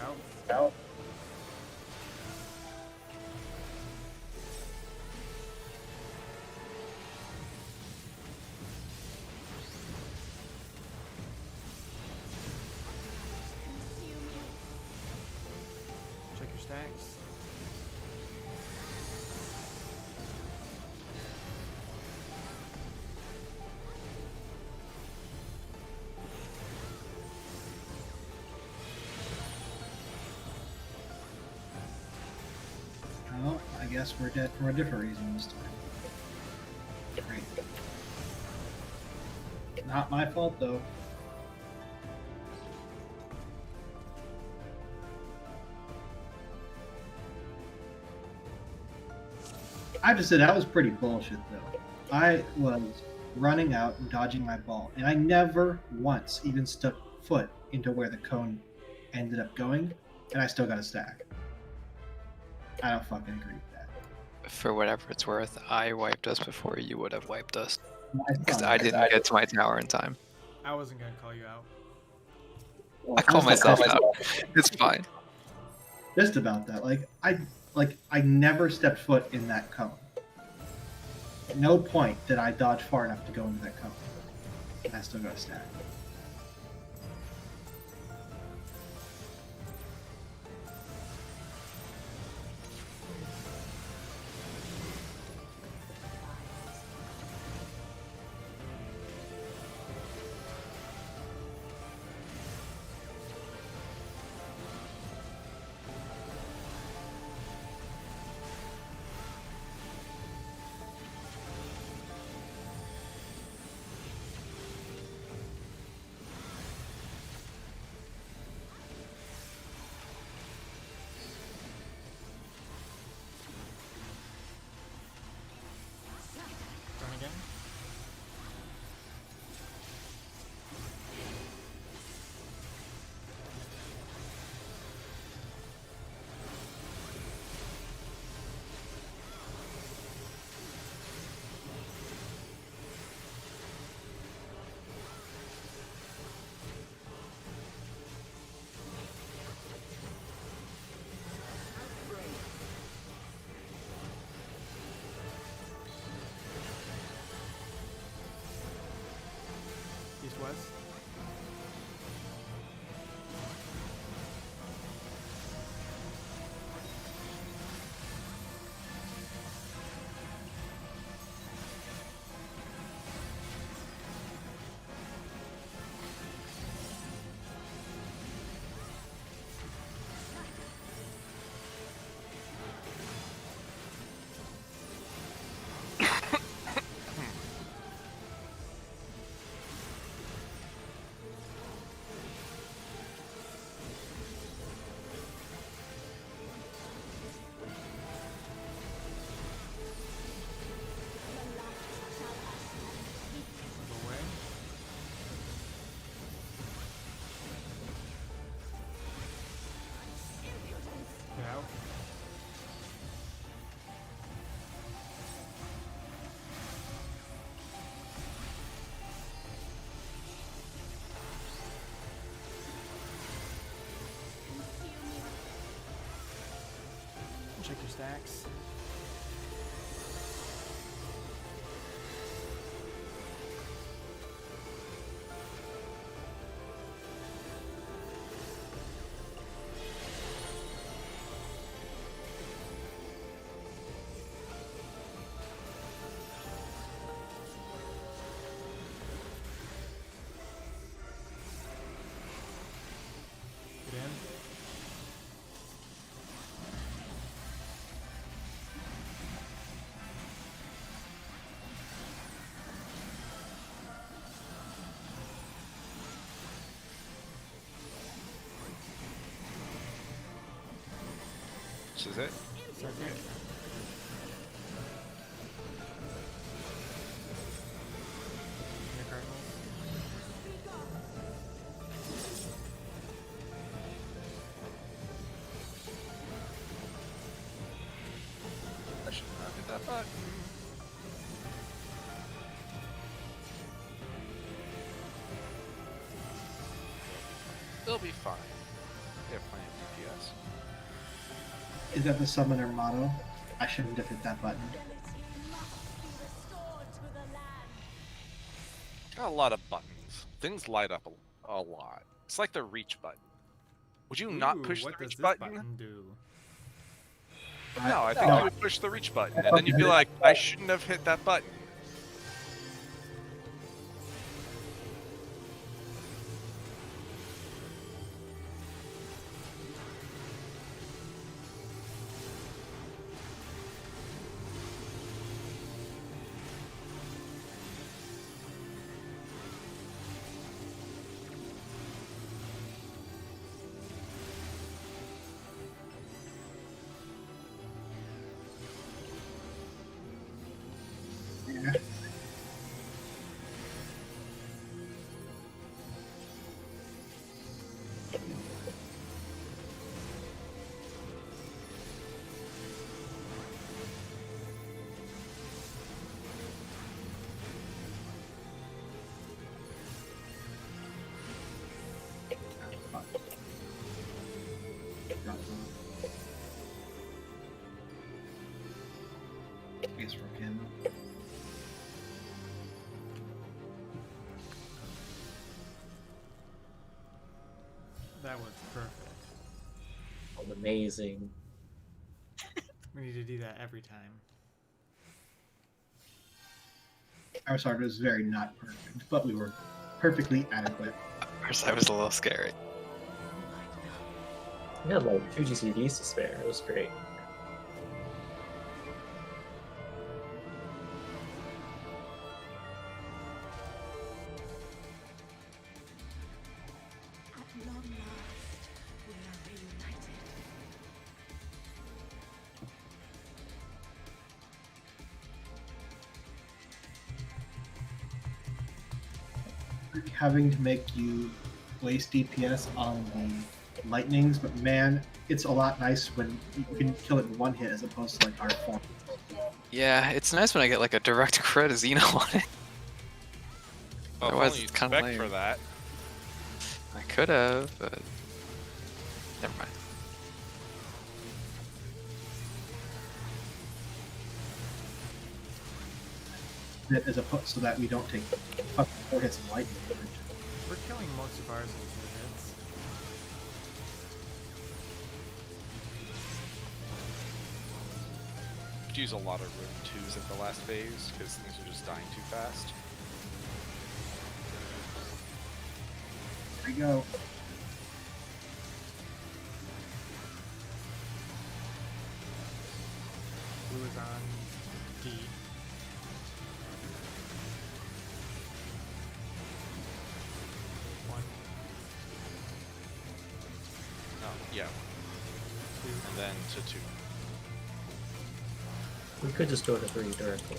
Speaker 5: Out.
Speaker 8: Out.
Speaker 5: Check your stacks.
Speaker 8: Well, I guess we're dead for a different reason this time. Great. Not my fault, though. I have to say, that was pretty bullshit, though. I was running out and dodging my ball, and I never once even stepped foot into where the cone ended up going, and I still got a stack. I don't fucking agree with that.
Speaker 4: For whatever it's worth, I wiped us before you would have wiped us.
Speaker 8: I
Speaker 4: Because
Speaker 8: thought-
Speaker 4: I didn't get to my tower in time.
Speaker 5: I wasn't gonna call you out.
Speaker 4: I call
Speaker 8: Just
Speaker 4: myself
Speaker 8: about-
Speaker 4: out. It's fine.
Speaker 8: Just about that. I never stepped foot in that cone. At no point did I dodge far enough to go into that cone. And I still got a stack.
Speaker 5: East-west. Away. Get out. Check your stacks. Get in.
Speaker 6: This is it.
Speaker 5: Circuit. Your cardinals.
Speaker 6: I should not hit that button. They'll be fine. They have plenty of DPS.
Speaker 8: Is that the summoner motto? I shouldn't have hit that button.
Speaker 6: Got a lot of buttons. Things light up a lot. It's like the reach button. Would you not
Speaker 5: Ooh,
Speaker 6: push the
Speaker 5: what
Speaker 6: reach
Speaker 5: does this
Speaker 6: button?
Speaker 5: do?
Speaker 6: No, I think
Speaker 8: No.
Speaker 6: you would push the reach button, and then you'd be like, I shouldn't have hit that button.
Speaker 8: Yeah. I guess for him.
Speaker 5: That was perfect.
Speaker 2: Amazing.
Speaker 5: We need to do that every time.
Speaker 8: Our start was very not perfect, but we were perfectly adequate.
Speaker 4: Our side was a little scary.
Speaker 2: We had like 2 GCDs to spare. It was great.
Speaker 10: At long last, we are reunited.
Speaker 8: Having to make you waste DPS on the lightnings, but man, it's a lot nice when you can kill it in one hit as opposed to like our form.
Speaker 4: Yeah, it's nice when I get like a direct crit of Xeno on it.
Speaker 6: Well, if
Speaker 4: Otherwise,
Speaker 6: only
Speaker 4: it's
Speaker 6: you
Speaker 4: kinda
Speaker 6: spec
Speaker 4: lame.
Speaker 6: for that.
Speaker 4: I could have, but never mind.
Speaker 8: it as a so that we don't take or hit some lightning damage.
Speaker 5: We're killing most of ours in 2 hits.
Speaker 6: Could use a lot of room twos at the last phase because things are just dying too fast.
Speaker 8: There we go.
Speaker 5: Blue is on D. One,
Speaker 6: No, yeah,
Speaker 5: 2.
Speaker 6: and then to 2.
Speaker 2: We could just go to 3 directly.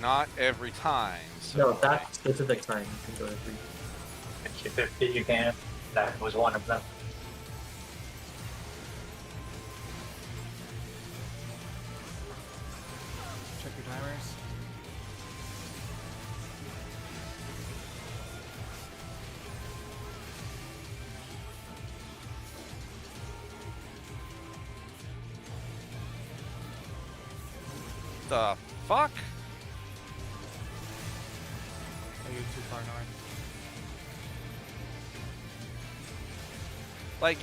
Speaker 6: Not every time. So
Speaker 2: No, that specific time you can go to 3.
Speaker 7: If you can, that was one of them.
Speaker 5: Check your timers.
Speaker 6: the fuck?
Speaker 5: Are you too far north?
Speaker 6: Like,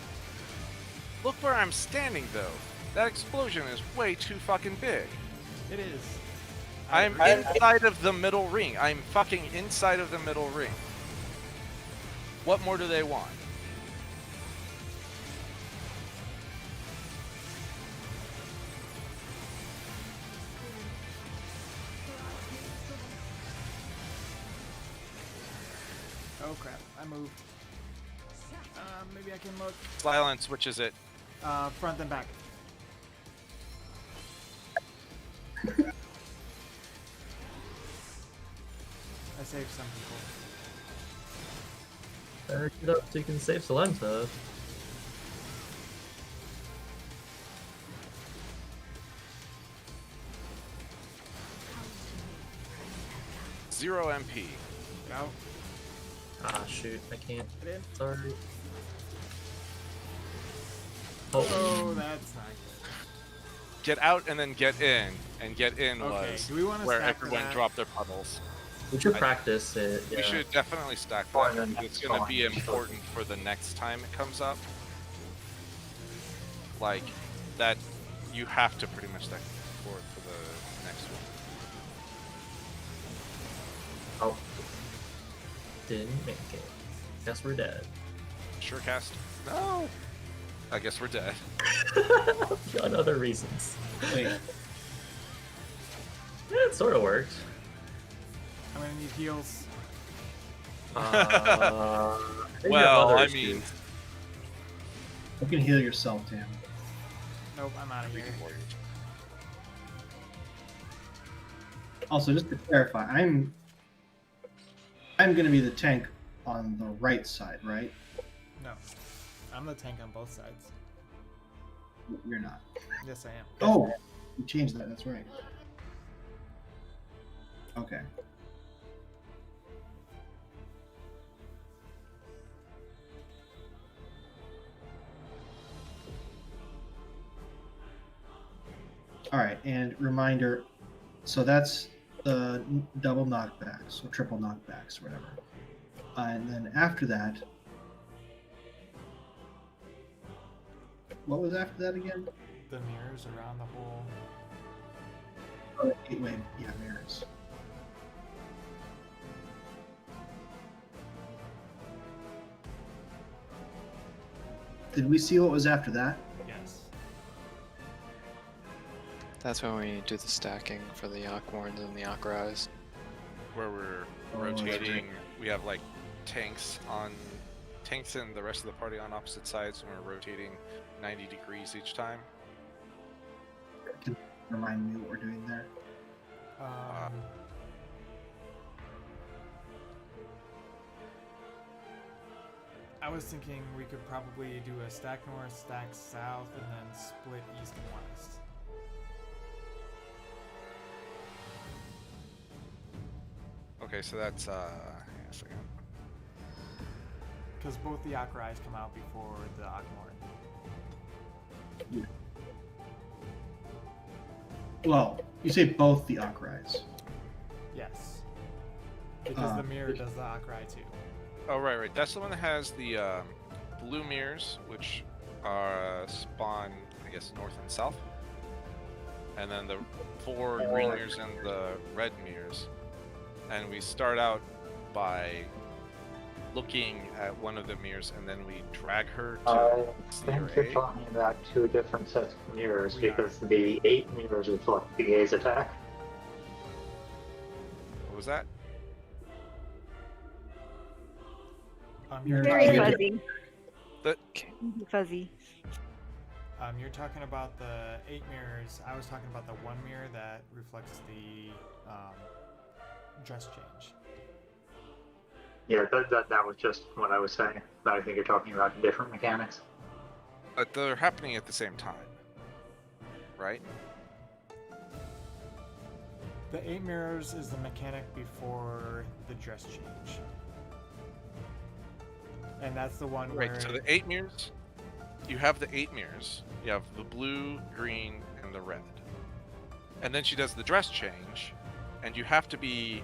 Speaker 6: look where I'm standing though. That explosion is way too fucking big.
Speaker 5: It is.
Speaker 6: I'm inside of the middle ring. I'm fucking inside of the middle ring. What more do they want?
Speaker 5: Oh crap, I moved. Maybe I can look.
Speaker 6: Silence switches it.
Speaker 5: Front and back. I saved some people.
Speaker 2: Better get up so you can save Salenta.
Speaker 6: Zero MP.
Speaker 5: Go.
Speaker 2: Ah, shoot, I can't.
Speaker 5: Get in.
Speaker 2: Sorry.
Speaker 5: Oh, that's not good.
Speaker 6: Get out and then get in. And get in
Speaker 5: Okay,
Speaker 6: was
Speaker 5: do we want to
Speaker 6: where
Speaker 5: stack for
Speaker 6: everyone
Speaker 5: that?
Speaker 6: dropped their puddles.
Speaker 2: We should practice it. Yeah.
Speaker 6: We should definitely stack
Speaker 7: Or
Speaker 6: that.
Speaker 7: the
Speaker 6: Because
Speaker 7: next
Speaker 6: it's going to
Speaker 7: one.
Speaker 6: be important for the next time it comes up. Like, that you have to pretty much stack forward for the next one.
Speaker 2: Oh. Didn't make it. Guess we're dead.
Speaker 6: Sure cast? No. I guess we're dead.
Speaker 2: On other reasons.
Speaker 8: Wait,
Speaker 2: Yeah, it sort of worked.
Speaker 5: I'm gonna need heals.
Speaker 2: Maybe
Speaker 6: Well,
Speaker 2: other
Speaker 6: I
Speaker 2: issues.
Speaker 6: mean,
Speaker 8: you can heal yourself, Tam.
Speaker 5: Nope, I'm out of here.
Speaker 8: Also, just to clarify, I'm gonna be the tank on the right side, right?
Speaker 5: No. I'm the tank on both sides.
Speaker 8: You're not.
Speaker 5: Yes, I am.
Speaker 8: Oh, you changed that. That's right. Okay. All right, and reminder. So that's the double knockbacks or triple knockbacks, or whatever. And then after that, what was after that again?
Speaker 5: The mirrors around the whole.
Speaker 8: Oh, gateway, yeah, mirrors. Did we see what was after that?
Speaker 5: Yes.
Speaker 4: That's when we do the stacking for the Yakwarns and the Yakrais.
Speaker 6: where we're
Speaker 8: Oh,
Speaker 6: rotating. We have like tanks and the rest of the party on opposite sides, and we're rotating 90 degrees each time.
Speaker 8: Can you remind me what we're doing there?
Speaker 5: I was thinking we could probably do a stack north, stack south, and then split east and west.
Speaker 6: Okay, so that's hang on a second.
Speaker 5: Because both the Akarais come out before the Akmorn.
Speaker 8: Well, you say both the Akarais.
Speaker 5: Yes. Because the mirror does the Akrai too.
Speaker 6: Oh, right. That's the one that has the blue mirrors, which spawn, I guess, north and south. And then the 4 green mirrors and the red mirrors. And we start out by looking at one of the mirrors, and then we drag her to
Speaker 7: I
Speaker 6: C
Speaker 7: think
Speaker 6: or
Speaker 7: you're
Speaker 6: A.
Speaker 7: talking about 2 different sets of mirrors,
Speaker 5: We are.
Speaker 7: because the 8 mirrors reflect the A's attack.
Speaker 6: What was that?
Speaker 5: You're
Speaker 9: Very
Speaker 5: talking,
Speaker 9: fuzzy.
Speaker 6: The
Speaker 9: Fuzzy.
Speaker 5: you're talking about the 8 mirrors. I was talking about the 1 mirror that reflects the dress change.
Speaker 7: Yeah, that was just what I was saying. But I think you're talking about different mechanics.
Speaker 6: But they're happening at the same time, right?
Speaker 5: The 8 mirrors is the mechanic before the dress change. And that's the one where...
Speaker 6: Right, so the 8 mirrors, you have the 8 mirrors. You have the blue, green, and the red. And then she does the dress change, and you have to be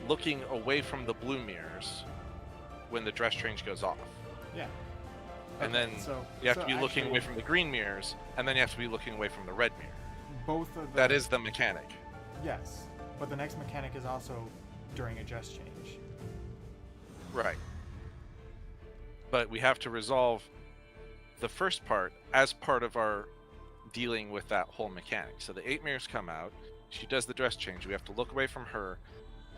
Speaker 6: looking away from the blue mirrors when the dress change goes off.
Speaker 5: Yeah.
Speaker 6: And
Speaker 5: Okay,
Speaker 6: then
Speaker 5: so,
Speaker 6: you have to
Speaker 5: so
Speaker 6: be looking
Speaker 5: actually,
Speaker 6: away from the green mirrors, and then you have to be looking away from the red mirror.
Speaker 5: both of the...
Speaker 6: That is the mechanic.
Speaker 5: Yes, but the next mechanic is also during a dress change.
Speaker 6: Right. But we have to resolve the first part as part of our dealing with that whole mechanic. So the 8 mirrors come out, she does the dress change, we have to look away from her,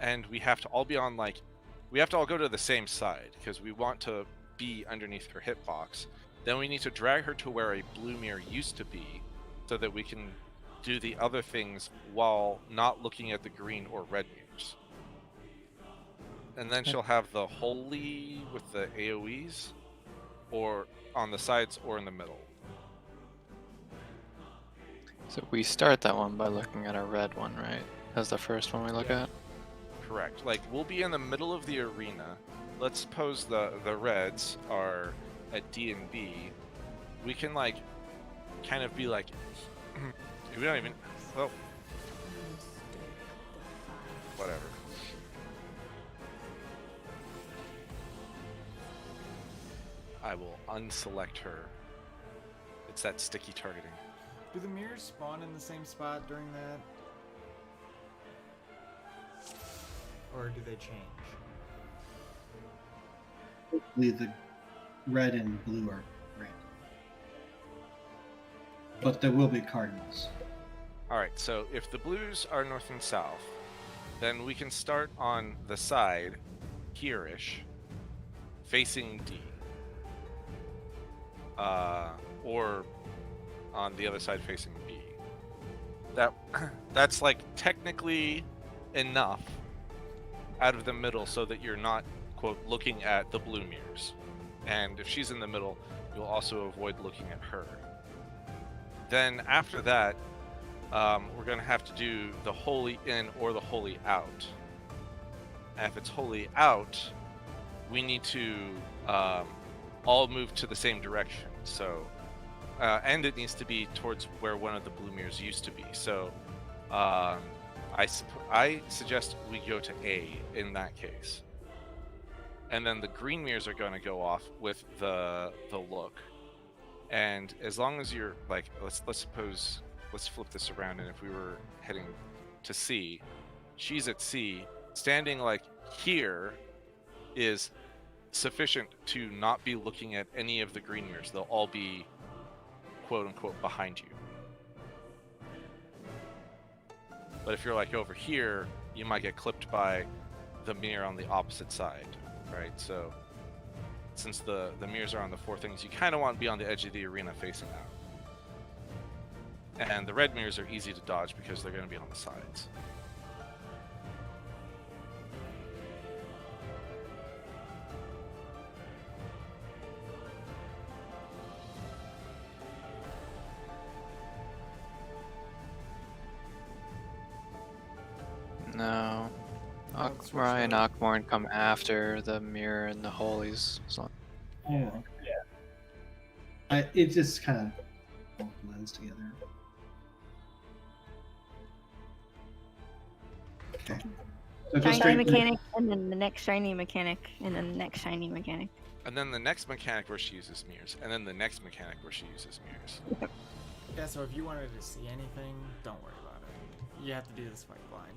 Speaker 6: and we have to all be on, like, we have to all go to the same side, because we want to be underneath her hitbox. Then we need to drag her to where a blue mirror used to be, so that we can do the other things while not looking at the green or red mirrors. And then she'll have the holy with the AoEs, or on the sides or in the middle.
Speaker 4: So we start that one by looking at a red one, right? That's the first one we look at?
Speaker 6: Correct. Like, we'll be in the middle of the arena. Let's suppose the reds are at D and B. We can, like, kind of be like... we don't even... Well... Whatever. I will unselect her. It's that sticky targeting.
Speaker 5: Do the mirrors spawn in the same spot during that? Or do they change?
Speaker 8: Hopefully the red and blue are random. But there will be cardinals.
Speaker 6: Alright, so if the blues are north and south, then we can start on the side, here-ish, facing D. Or on the other side facing B. That's like technically enough out of the middle so that you're not, quote, looking at the blue mirrors. And if she's in the middle, you'll also avoid looking at her. Then after that, we're going to have to do the holy in or the holy out. And if it's holy out, we need to all move to the same direction. So, and it needs to be towards where one of the blue mirrors used to be. So, I suggest we go to A in that case. And then the green mirrors are going to go off with the look. And as long as you're like, let's suppose, let's flip this around, and if we were heading to C, she's at C, standing like here is sufficient to not be looking at any of the green mirrors. They'll all be quote unquote behind you. But if you're like over here, you might get clipped by the mirror on the opposite side, right? So since the mirrors are on the 4 things, you kind of want to be on the edge of the arena facing out. And the red mirrors are easy to dodge because they're going to be on the sides.
Speaker 4: No.
Speaker 5: No, it's switched
Speaker 4: Ryan
Speaker 5: up.
Speaker 4: and Akmorn come after the mirror and the holies. So
Speaker 8: Yeah. It just kind of all blends together. Okay. So just
Speaker 9: shiny
Speaker 8: straight
Speaker 9: mechanic, and then the next shiny mechanic, and then the next shiny mechanic.
Speaker 6: And then the next mechanic where she uses mirrors, and then the next mechanic where she uses mirrors.
Speaker 5: Yeah, so if you wanted to see anything, don't worry about it. You have to do this fight blind.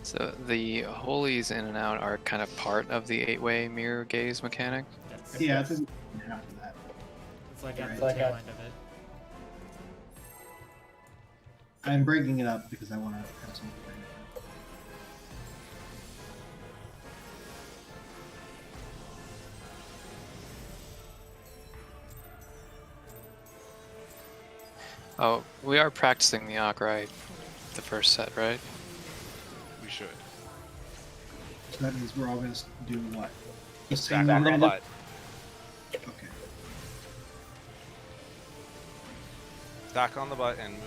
Speaker 4: So the holies in and out are kind of part of the 8-way mirror gaze mechanic.
Speaker 5: That's,
Speaker 8: Yeah, I think half of that.
Speaker 5: it's like at
Speaker 8: Right.
Speaker 5: the tail end of it.
Speaker 8: I'm breaking it up because I want to have some.
Speaker 4: Oh, we are practicing the Arc, right? The first set, right?
Speaker 6: We should.
Speaker 8: So that means we're all going to do what? The
Speaker 6: Stack
Speaker 8: same
Speaker 6: on the
Speaker 8: number?
Speaker 6: butt.
Speaker 8: Okay.
Speaker 6: Stack on the butt and move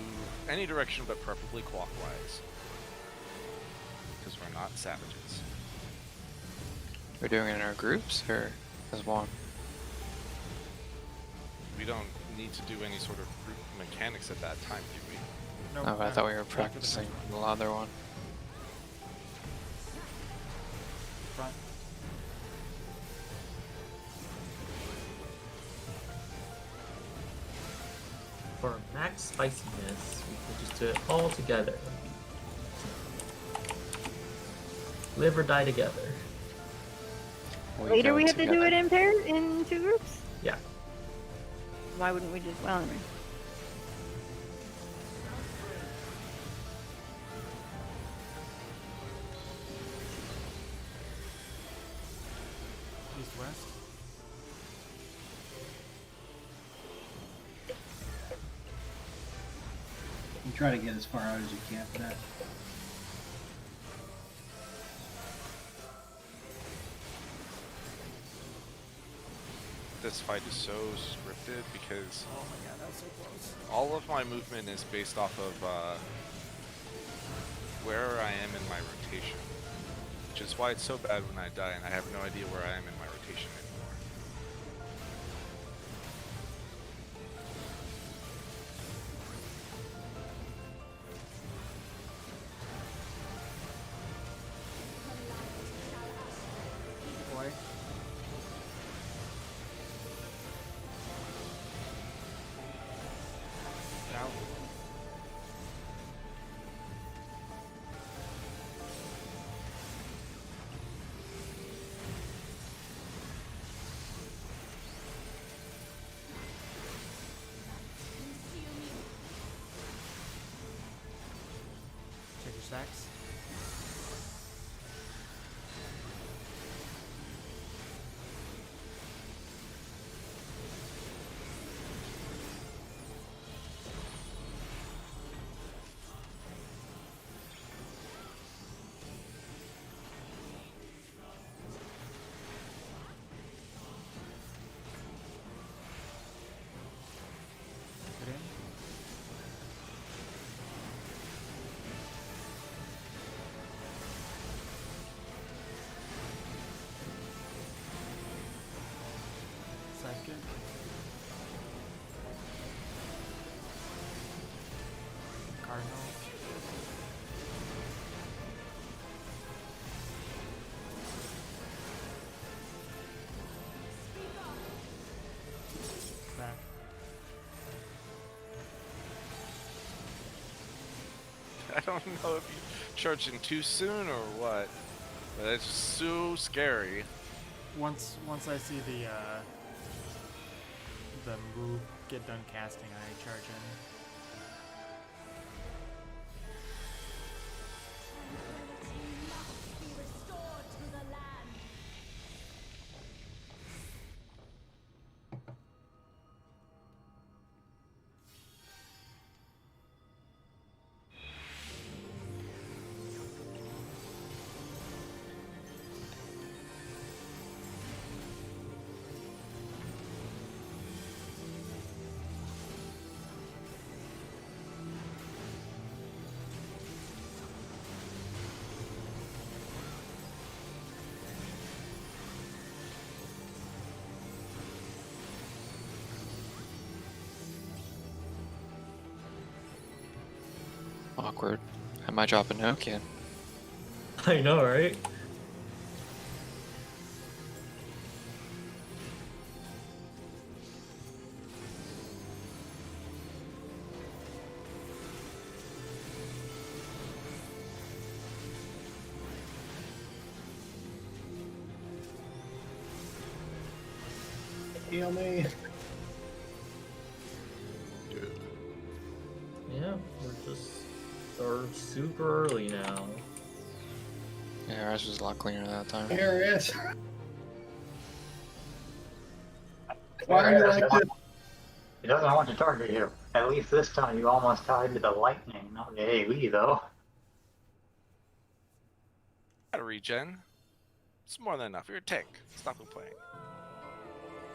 Speaker 6: any direction but preferably clockwise. Because we're not savages.
Speaker 4: We're doing it in our groups or as one?
Speaker 6: We don't need to do any sort of group mechanics at that time, do we?
Speaker 5: No,
Speaker 4: Oh, I thought we were
Speaker 5: after the
Speaker 4: practicing
Speaker 5: first
Speaker 4: the other one.
Speaker 5: front.
Speaker 2: For max spiciness, we can just do it all together. Live or die together.
Speaker 9: Later,
Speaker 4: go
Speaker 9: we have to do
Speaker 4: together.
Speaker 9: it in pairs, in 2 groups.
Speaker 2: Yeah.
Speaker 9: Why wouldn't we just? Well, anyway.
Speaker 5: East west.
Speaker 8: You try to get as far out as you can for that.
Speaker 6: This fight is so scripted because
Speaker 5: Oh my god, that was so close.
Speaker 6: all of my movement is based off of where I am in my rotation. Which is why it's so bad when I die and I have no idea where I am in my rotation anymore.
Speaker 5: Boy. Out. Check your stacks. Put in. Second. Cardinal. Back.
Speaker 6: I don't know if you charged in too soon or what, but it's so scary.
Speaker 5: Once I see the move get done casting, I charge in.
Speaker 10: Be restored to the land.
Speaker 4: awkward. I might drop a Nokia.
Speaker 2: I know, right?
Speaker 8: Heal me.
Speaker 2: Yeah, we're super early now.
Speaker 4: Yeah, ours was a lot cleaner that time.
Speaker 8: Here it is. Why are you like this?
Speaker 7: He doesn't want to target you. At least this time you almost tied to the lightning, not the AoE though.
Speaker 6: Got a regen. It's more than enough. You're a tank. Stop complaining.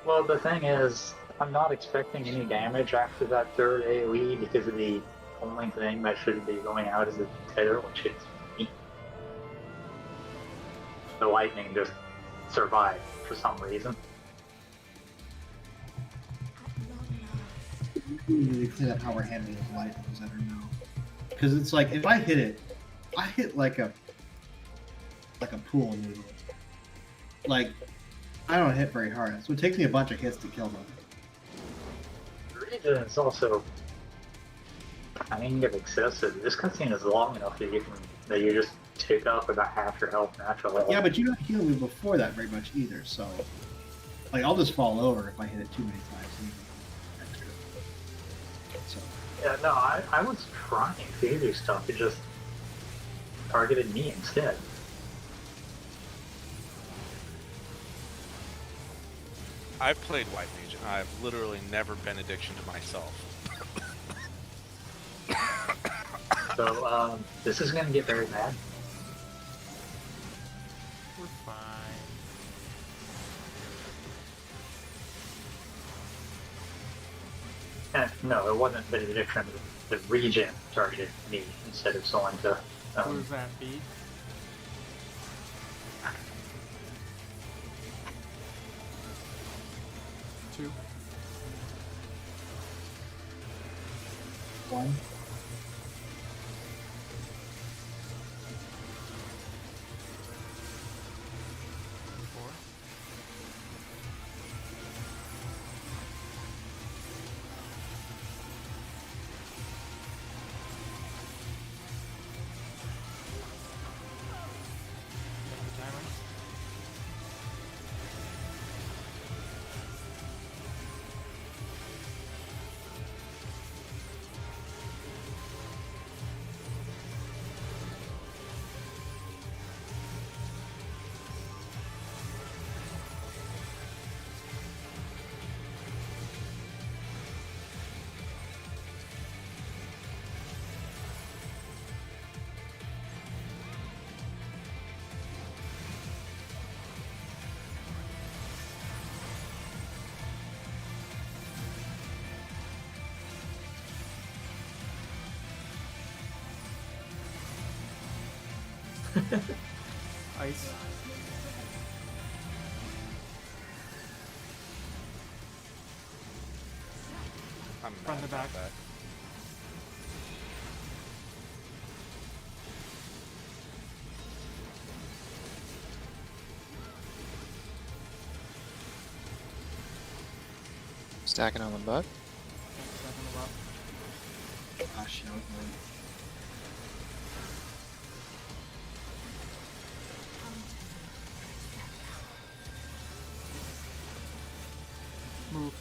Speaker 7: Well, the thing is, I'm not expecting any damage after that third AoE because of the only thing that should be going out is the tether, which is me. The lightning just survived for some reason.
Speaker 8: We need to clean up how we're handling the lightnings. I don't know. Because it's like, if I hit it, I hit like a pool noodle. Like, I don't hit very hard, so it takes me a bunch of hits to kill them.
Speaker 7: The reason it's also kind of excessive. This cutscene is long enough that you just take up about half your health naturally.
Speaker 8: Yeah, but you don't heal me before that very much either, so like I'll just fall over if I hit it too many times. Extra. So
Speaker 7: Yeah, no, I was trying to do stuff. It just targeted me instead.
Speaker 6: I've played White Mage, and I've literally never been addiction to myself.
Speaker 7: So, this is gonna get very bad.
Speaker 5: We're fine.
Speaker 7: No, it wasn't the addiction. The region targeted me instead of someone to.
Speaker 5: What does that beat? Two.
Speaker 8: one.
Speaker 5: Four. Set the timer. Ice.
Speaker 6: I'm
Speaker 5: Front
Speaker 6: mad
Speaker 5: to back.
Speaker 6: about that.
Speaker 4: Stacking on the butt.
Speaker 5: Stacking them up.
Speaker 8: Ah, shit, I was right.
Speaker 5: Move.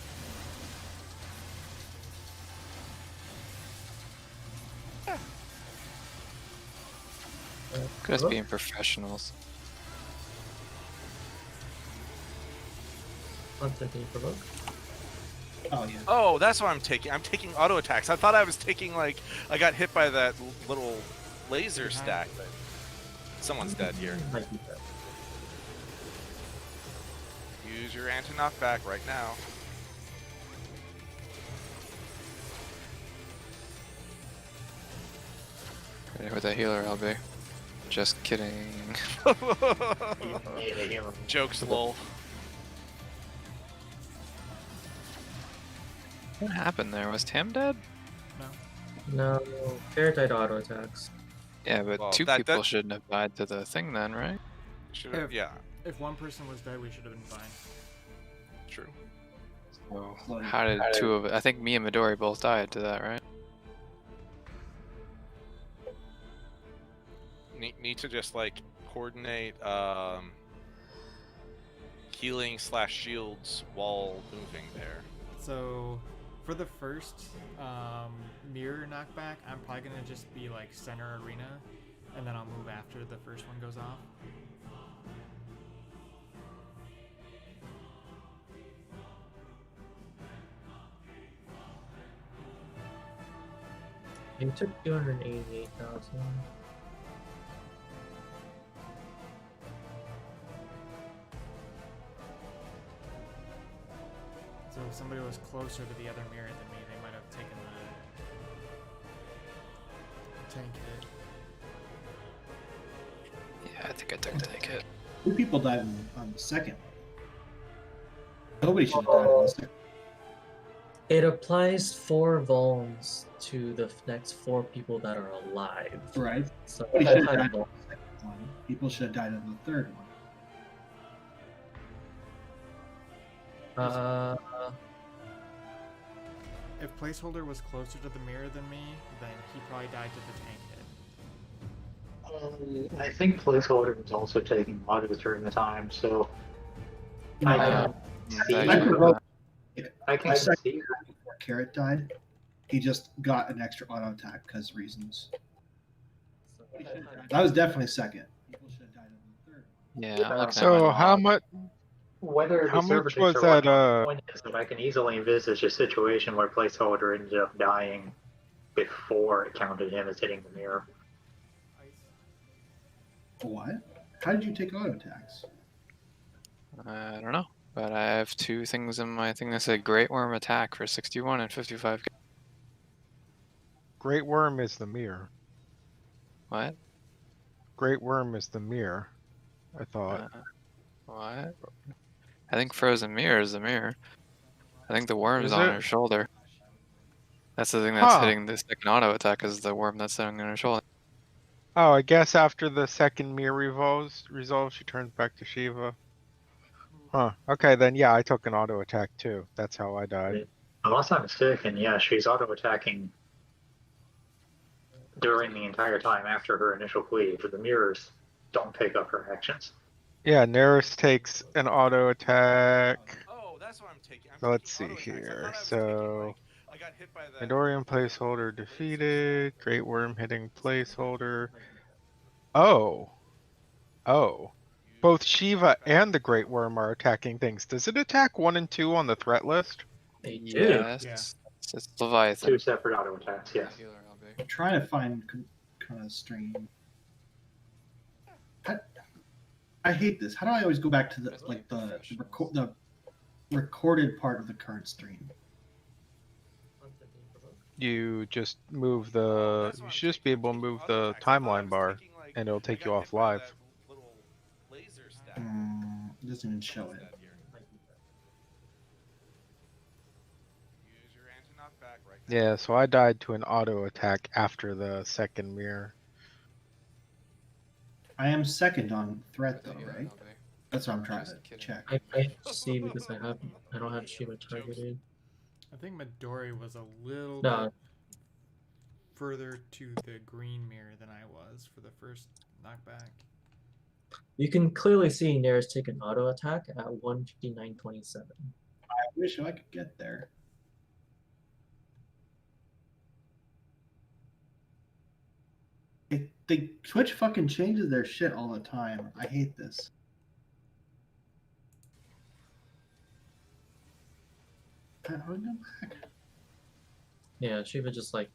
Speaker 4: Just being professionals.
Speaker 2: Hunter, can you provoke?
Speaker 8: Oh yeah.
Speaker 6: Oh, that's what I'm taking. I'm taking auto attacks. I thought I was taking, like, I got hit by that little laser
Speaker 5: Behind.
Speaker 6: stack. But someone's dead here.
Speaker 2: Might be dead.
Speaker 6: Use your anti-knockback right now.
Speaker 4: Ready with a healer, LB. Just kidding.
Speaker 6: Jokes, lol.
Speaker 4: What happened there? Was Tam dead?
Speaker 5: No.
Speaker 2: No, Fair died auto attacks.
Speaker 4: Yeah, but
Speaker 6: Well,
Speaker 4: two
Speaker 6: that-
Speaker 4: people
Speaker 6: that-
Speaker 4: shouldn't have died to the thing then, right?
Speaker 5: If-
Speaker 6: yeah,
Speaker 5: If one person was dead, we should have been fine.
Speaker 6: true.
Speaker 4: So
Speaker 8: Like-
Speaker 4: how did two of it? I think me and Midori both died to that, right?
Speaker 6: Need to just like coordinate healing / shields while moving there.
Speaker 5: So, for the first mirror knockback, I'm probably gonna just be like center arena, and then I'll move after the first one goes off.
Speaker 2: He took 288,000.
Speaker 5: So if somebody was closer to the other mirror than me, they might have taken the tank hit.
Speaker 4: Yeah, I think I took a tank hit.
Speaker 8: Two people died on the second. Nobody should have died on the second.
Speaker 2: It applies 4 vulns to the next 4 people that are alive.
Speaker 8: Right?
Speaker 2: So
Speaker 8: Nobody
Speaker 2: I
Speaker 8: should have
Speaker 2: had
Speaker 8: died
Speaker 2: a
Speaker 8: on the second one. People should have died on the third one.
Speaker 5: If placeholder was closer to the mirror than me, then he probably died to the tank hit.
Speaker 7: I think placeholder was also taking auto during the time, so I can see.
Speaker 4: I
Speaker 8: I could roll.
Speaker 7: I can see.
Speaker 8: Before Carrot died, he just got an extra auto attack because reasons. That was definitely second. People should have died on the third one.
Speaker 4: Yeah, I'm looking at
Speaker 1: So
Speaker 4: my
Speaker 1: how much?
Speaker 7: Whether
Speaker 1: How
Speaker 7: the server
Speaker 1: much
Speaker 7: takes
Speaker 1: was
Speaker 7: or
Speaker 1: that,
Speaker 7: whatnot, the point is that I can easily envisage a situation where placeholder ended up dying before it counted him as hitting the mirror.
Speaker 8: What? How did you take auto attacks?
Speaker 4: I don't know, but I have 2 things in my thing that say Great Worm attack for 61 and 55.
Speaker 1: Great Worm is the mirror.
Speaker 4: What?
Speaker 1: Great Worm is the mirror. I thought.
Speaker 4: What? I think Frozen Mirror is the mirror. I think the worm's
Speaker 1: Is
Speaker 4: on
Speaker 1: it?
Speaker 4: her shoulder. That's the thing that's
Speaker 1: Huh.
Speaker 4: hitting the second auto attack is the worm that's sitting on her shoulder.
Speaker 1: Oh, I guess after the second mirror resolves, she turns back to Shiva. Huh. Okay, then yeah, I took an auto attack too. That's how I died.
Speaker 7: Unless I'm mistaken, yeah, she's auto attacking during the entire time after her initial cleave. The mirrors don't pick up her actions.
Speaker 1: Yeah, Neris takes an auto attack.
Speaker 6: Oh, that's what I'm taking.
Speaker 1: So let's see here. So
Speaker 6: I got hit by that.
Speaker 1: Midorian placeholder defeated. Great Worm hitting placeholder. Oh. Oh. Both Shiva and the Great Worm are attacking things. Does it attack 1 and 2 on the threat list?
Speaker 2: They do.
Speaker 4: Yes.
Speaker 5: Yeah.
Speaker 4: It's Leviathan.
Speaker 7: 2 separate auto attacks, yes.
Speaker 8: I'm trying to find kind of stream. I hate this. How do I always go back to the the recorded part of the current stream?
Speaker 1: You just move the. You should just be able to move the timeline bar, and it'll take you off live.
Speaker 8: It doesn't even show it.
Speaker 1: Yeah, so I died to an auto attack after the second mirror.
Speaker 8: I am second on threat though, right? That's what I'm trying to check.
Speaker 2: I can't see because I don't have Shiva targeted.
Speaker 5: I think Midori was a little
Speaker 2: No.
Speaker 5: bit further to the green mirror than I was for the first knockback.
Speaker 2: You can clearly see Neris take an auto attack at 159.27.
Speaker 8: I wish I could get there. The Twitch fucking changes their shit all the time. I hate this. How do I go back?
Speaker 2: Yeah, Shiva just like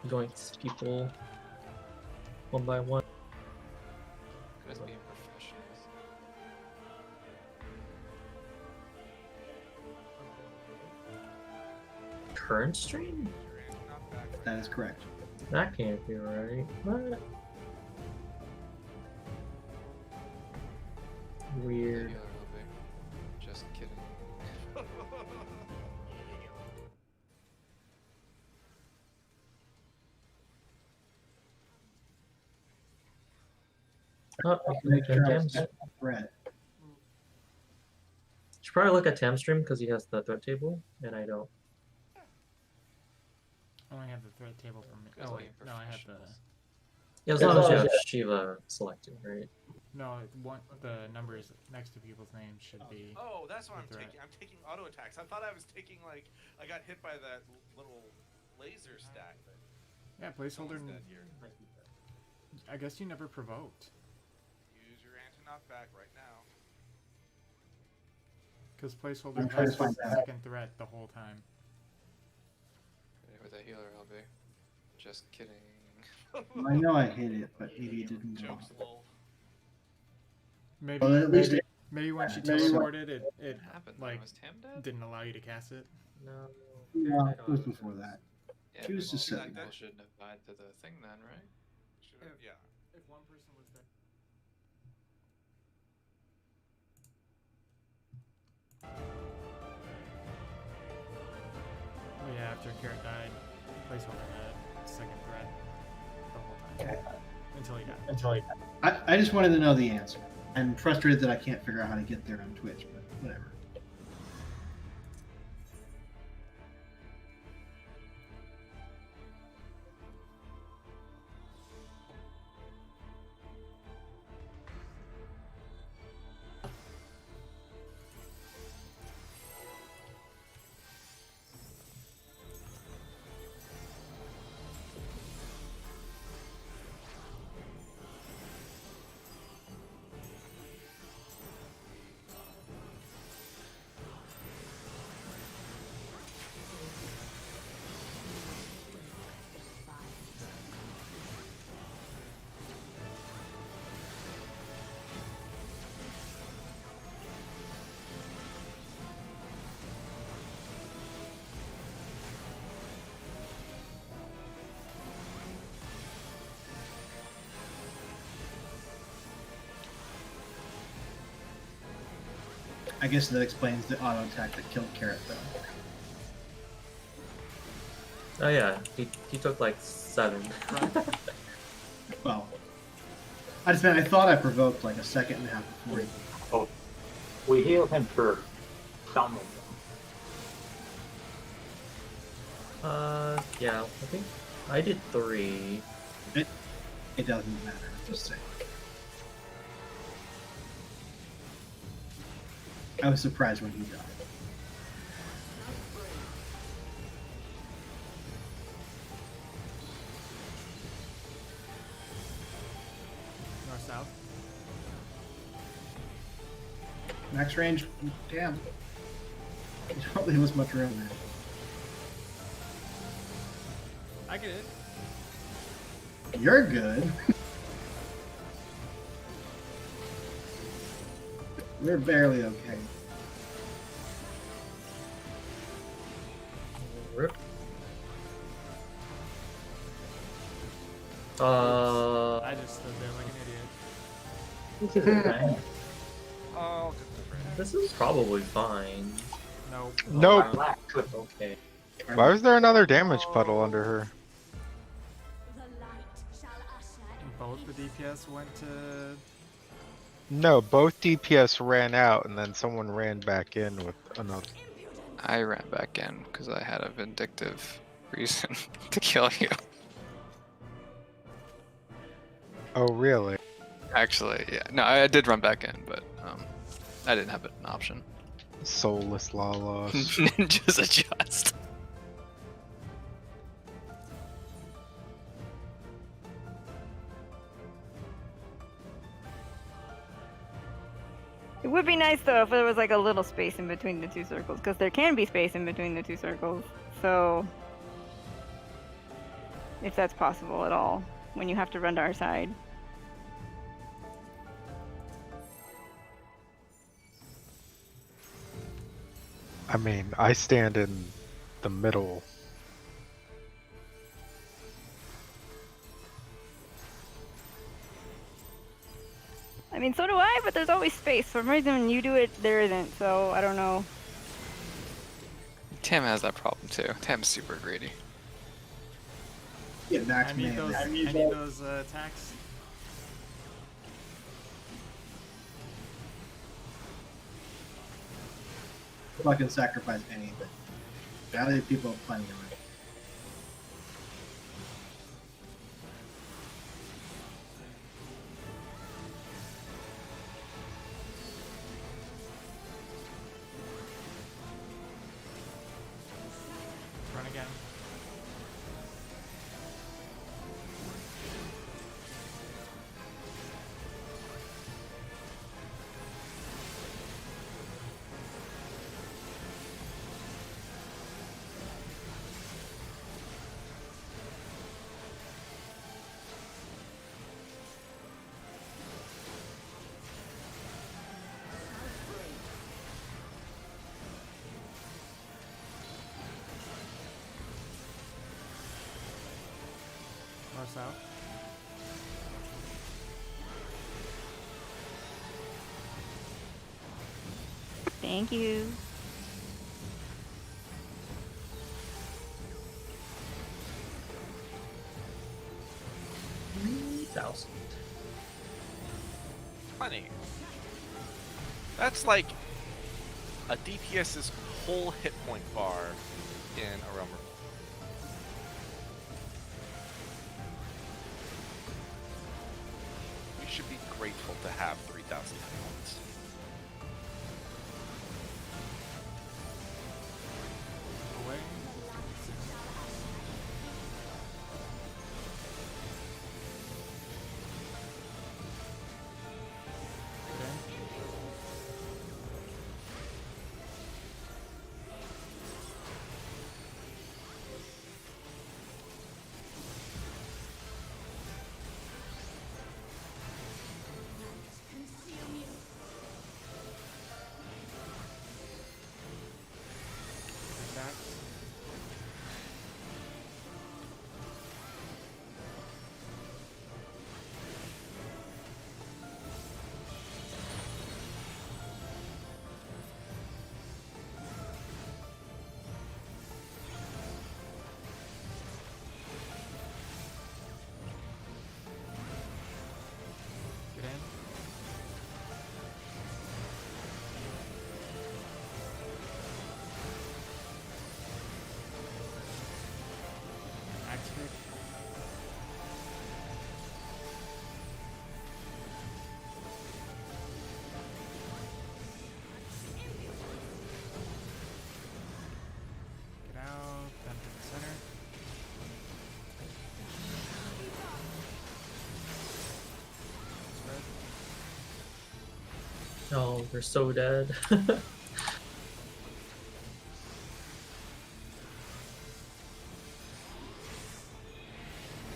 Speaker 2: yoinks people one by one.
Speaker 4: Guys being professionals.
Speaker 2: Current stream?
Speaker 8: That is correct.
Speaker 2: That can't be right. What? Weird.
Speaker 4: Just kidding.
Speaker 2: Oh,
Speaker 8: Make sure I
Speaker 2: Tam's.
Speaker 8: threat.
Speaker 2: Should probably look at Tam's stream because he has the threat table, and I don't.
Speaker 5: I only have the threat table for me.
Speaker 4: Good
Speaker 5: Oh wait,
Speaker 4: looking
Speaker 5: no, I have the.
Speaker 2: Yeah, as long as you have Shiva selected, right?
Speaker 5: No, the numbers next to people's names should be.
Speaker 6: Oh, that's what I'm
Speaker 5: the threat.
Speaker 6: taking. I'm taking auto attacks. I thought I was taking like I got hit by that little laser stack. But
Speaker 5: Yeah, placeholder.
Speaker 6: someone's dead here.
Speaker 5: I guess you never provoked.
Speaker 6: Use your anti-knockback right now.
Speaker 5: Because placeholder
Speaker 8: I'm trying
Speaker 5: has
Speaker 8: to find
Speaker 5: the
Speaker 8: out.
Speaker 5: second threat the whole time.
Speaker 4: With a healer, I'll be. Just kidding.
Speaker 8: I know I hit it, but maybe it didn't go.
Speaker 6: Jokes, lol.
Speaker 5: Maybe
Speaker 8: Well, at least
Speaker 5: maybe when she
Speaker 8: maybe
Speaker 5: teleported, it
Speaker 4: What happened?
Speaker 5: like
Speaker 4: Was Tam dead?
Speaker 5: didn't allow you to cast it.
Speaker 2: No.
Speaker 8: No, it was before that.
Speaker 4: Yeah,
Speaker 8: Tues
Speaker 4: well,
Speaker 8: just said
Speaker 4: people
Speaker 6: that.
Speaker 4: shouldn't have died to the thing then, right?
Speaker 6: Yeah.
Speaker 5: If one person was dead. Oh yeah, after Carrot died, placeholder had second threat the whole time. Until he died.
Speaker 8: I just wanted to know the answer. I'm frustrated that I can't figure out how to get there on Twitch, but whatever. I guess that explains the auto attack that killed Carrot, though.
Speaker 2: Oh yeah, he took like 7.
Speaker 8: Well, I just meant I thought I provoked like a second and a half before he.
Speaker 7: Oh, we healed him for some of them.
Speaker 2: Yeah, I think I did 3.
Speaker 8: It doesn't matter. Just saying. I was surprised when he died.
Speaker 5: North south.
Speaker 8: Max range, damn. There don't leave us much room there.
Speaker 5: I get it.
Speaker 8: You're good. We're barely okay.
Speaker 2: Rip.
Speaker 5: I just stood there like an idiot.
Speaker 6: Oh, good for him.
Speaker 2: This is probably fine.
Speaker 5: Nope.
Speaker 1: Nope.
Speaker 7: Black clip.
Speaker 2: Okay.
Speaker 1: Why was there another damage puddle under her?
Speaker 10: The light shall usher
Speaker 5: Both the DPS went to.
Speaker 1: No, both DPS ran out and then someone ran back in with another.
Speaker 4: I ran back in because I had a vindictive reason to kill you.
Speaker 1: Oh, really?
Speaker 4: Actually, yeah. No, I did run back in, but I didn't have an option.
Speaker 1: Soulless Lalas.
Speaker 4: Ninjas adjust.
Speaker 9: It would be nice though if there was like a little space in between the two circles, because there can be space in between the two circles. So, if that's possible at all, when you have to run to our side.
Speaker 1: I mean, I stand in the middle.
Speaker 9: I mean, so do I, but there's always space. For some reason, when you do it, there isn't. So I don't know.
Speaker 4: Tam has that problem too. Tam's super greedy.
Speaker 8: Get max
Speaker 5: I need
Speaker 8: melee.
Speaker 5: those. I need those attacks.
Speaker 8: fucking sacrifice anything. Value people have plenty of it.
Speaker 5: Run again. North south.
Speaker 9: Thank you.
Speaker 2: Thousand.
Speaker 6: Funny. That's like a DPS's whole hit point bar in a Realm Reborn. We should be grateful to have 3,000 hit points.
Speaker 5: Away. Good in.
Speaker 10: Consume you.
Speaker 5: Attack. Get in. Activate. Get out, then to the center. Spread.
Speaker 2: Oh, we're so dead.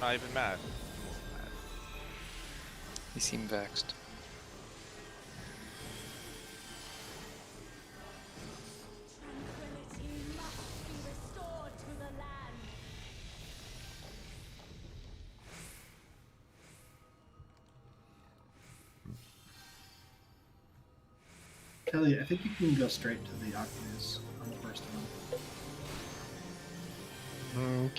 Speaker 6: Not even mad.
Speaker 4: He seemed vexed.
Speaker 10: Tranquility must be restored to the land.
Speaker 8: Kelly, I think you can go straight to the Octaves on the first one.
Speaker 1: Mm,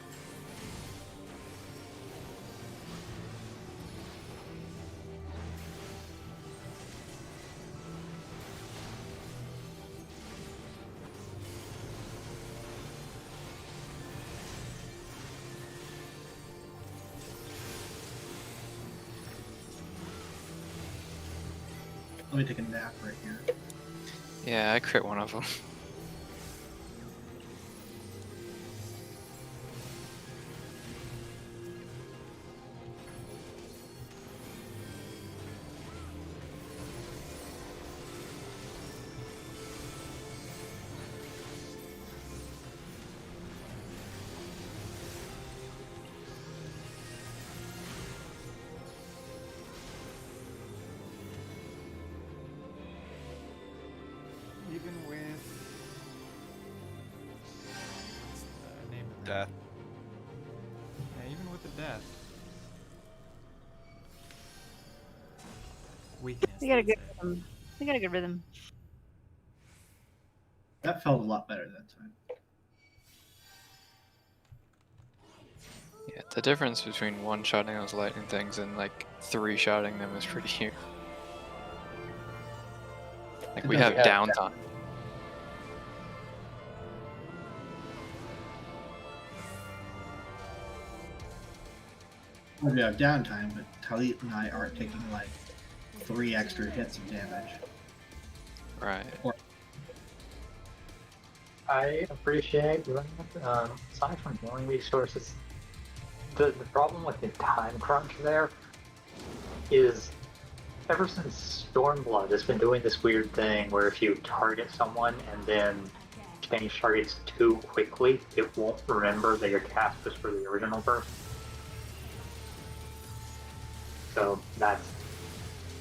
Speaker 8: Let me take a nap right here.
Speaker 4: Yeah, I crit one of them.
Speaker 5: Even with what's the name of that?
Speaker 6: Death.
Speaker 5: Yeah, even with the death. Weakness.
Speaker 9: We got a
Speaker 5: that's
Speaker 9: good
Speaker 5: it.
Speaker 9: rhythm. We got a good rhythm.
Speaker 8: That felt a lot better that time.
Speaker 4: Yeah, the difference between one-shotting those lightning things and like three-shotting them is pretty huge. Like
Speaker 8: It
Speaker 4: we
Speaker 8: does
Speaker 4: have
Speaker 8: have
Speaker 4: downtime.
Speaker 8: we have downtime, but Talit and I aren't taking like 3 extra hits of damage.
Speaker 4: Right.
Speaker 7: I appreciate that. Aside from healing resources, the problem with the time crunch there is ever since Stormblood has been doing this weird thing where if you target someone and then change targets too quickly, it won't remember that your cast was for the original person. So that's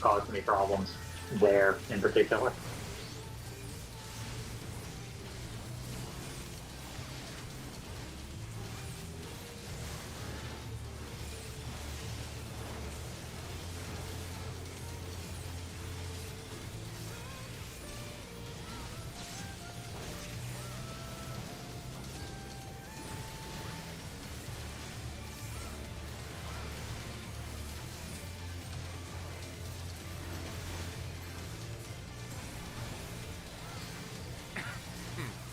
Speaker 7: caused me problems there in particular.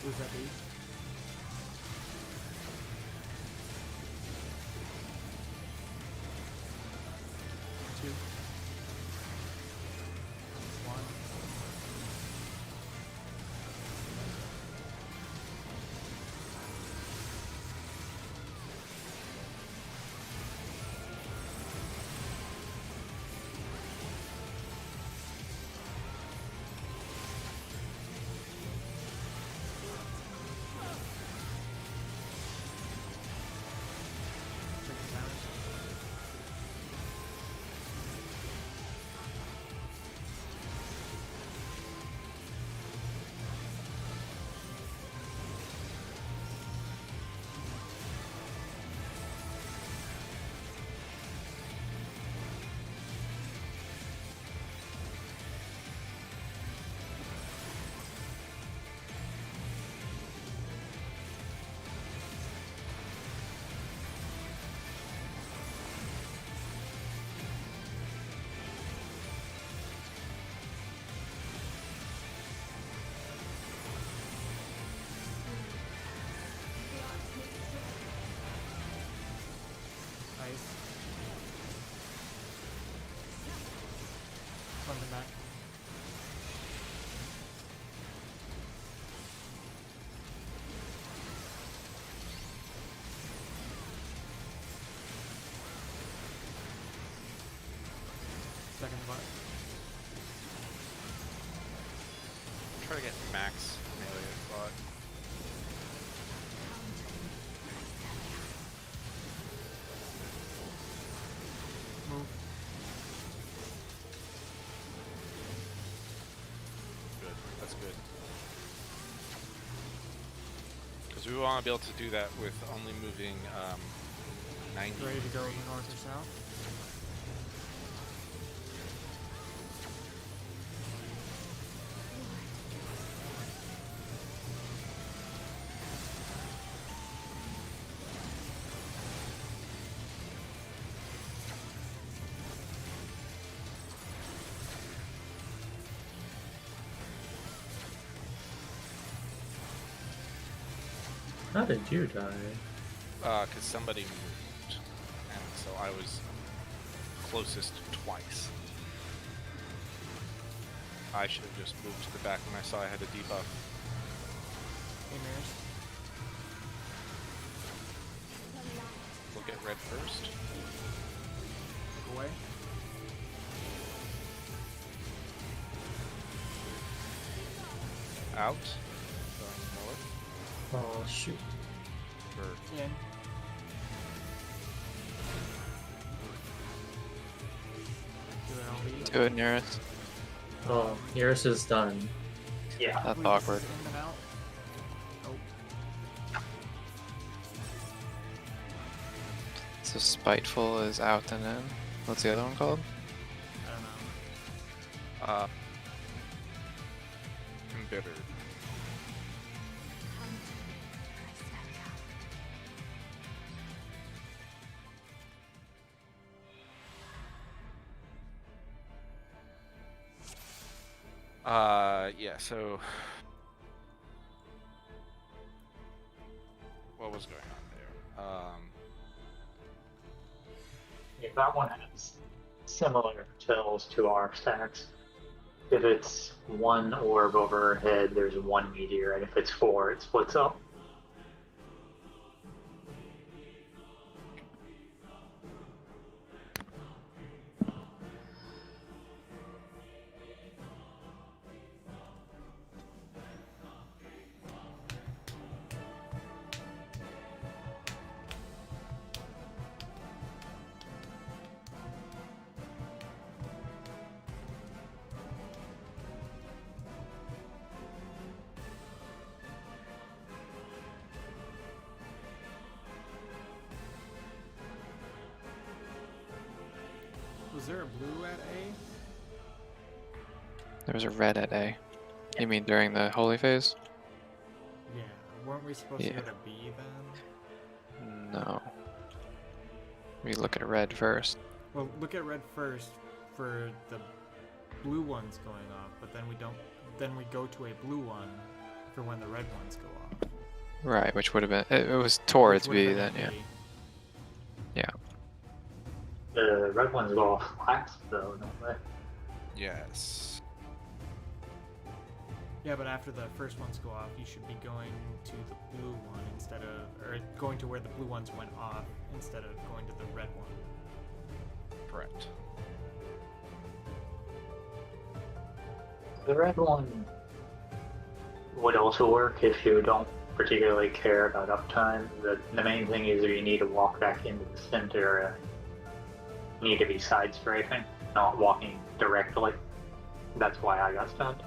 Speaker 5: Who's that be? Two. One. Check the damage. Nice. Something back. Second butt.
Speaker 6: Try to get max melee spot.
Speaker 5: Move.
Speaker 6: Good. That's good. Because we want to be able to do that with only moving 90
Speaker 5: Ready to go
Speaker 6: degrees.
Speaker 5: north or south?
Speaker 2: How did you die?
Speaker 6: Because somebody moved, and so I was closest twice. I should have just moved to the back when I saw I had a debuff.
Speaker 5: Hey, Maris.
Speaker 6: Look at red first.
Speaker 5: Look away.
Speaker 6: Out. Going north.
Speaker 2: Oh shoot.
Speaker 6: Or
Speaker 5: In. Do an LB.
Speaker 4: Do it nearest.
Speaker 2: Oh, yours is done.
Speaker 7: Yeah.
Speaker 4: That's
Speaker 5: Please,
Speaker 4: awkward.
Speaker 5: in and out. Nope.
Speaker 4: So Spiteful is out and in. What's the other one called?
Speaker 5: I don't know.
Speaker 6: embittered. Yeah, so what was going on there?
Speaker 7: Yeah, that one has similar tells to our stacks. If it's one orb over her head, there's one meteor, and if it's four, it splits up.
Speaker 5: Was there a blue at A?
Speaker 4: There was a red at A. You mean during the holy phase?
Speaker 5: Yeah. Weren't we supposed to go to B then?
Speaker 4: No. We look at red first.
Speaker 5: Well, look at red first for the blue ones going off, but then we don't. Then we go to a blue one for when the red ones go off.
Speaker 4: Right, which would have been. It was towards
Speaker 5: Which would've
Speaker 4: B
Speaker 5: been
Speaker 4: then,
Speaker 5: at
Speaker 4: yeah.
Speaker 5: A.
Speaker 7: The red ones go off last, though, don't they?
Speaker 6: Yes.
Speaker 5: Yeah, but after the first ones go off, you should be going to the blue one instead of, or going to where the blue ones went off instead of going to the red one.
Speaker 6: Correct.
Speaker 7: The red one would also work if you don't particularly care about uptime. The main thing is if you need to walk back into the center, you need to be side strafing, not walking directly. That's why I got stunned.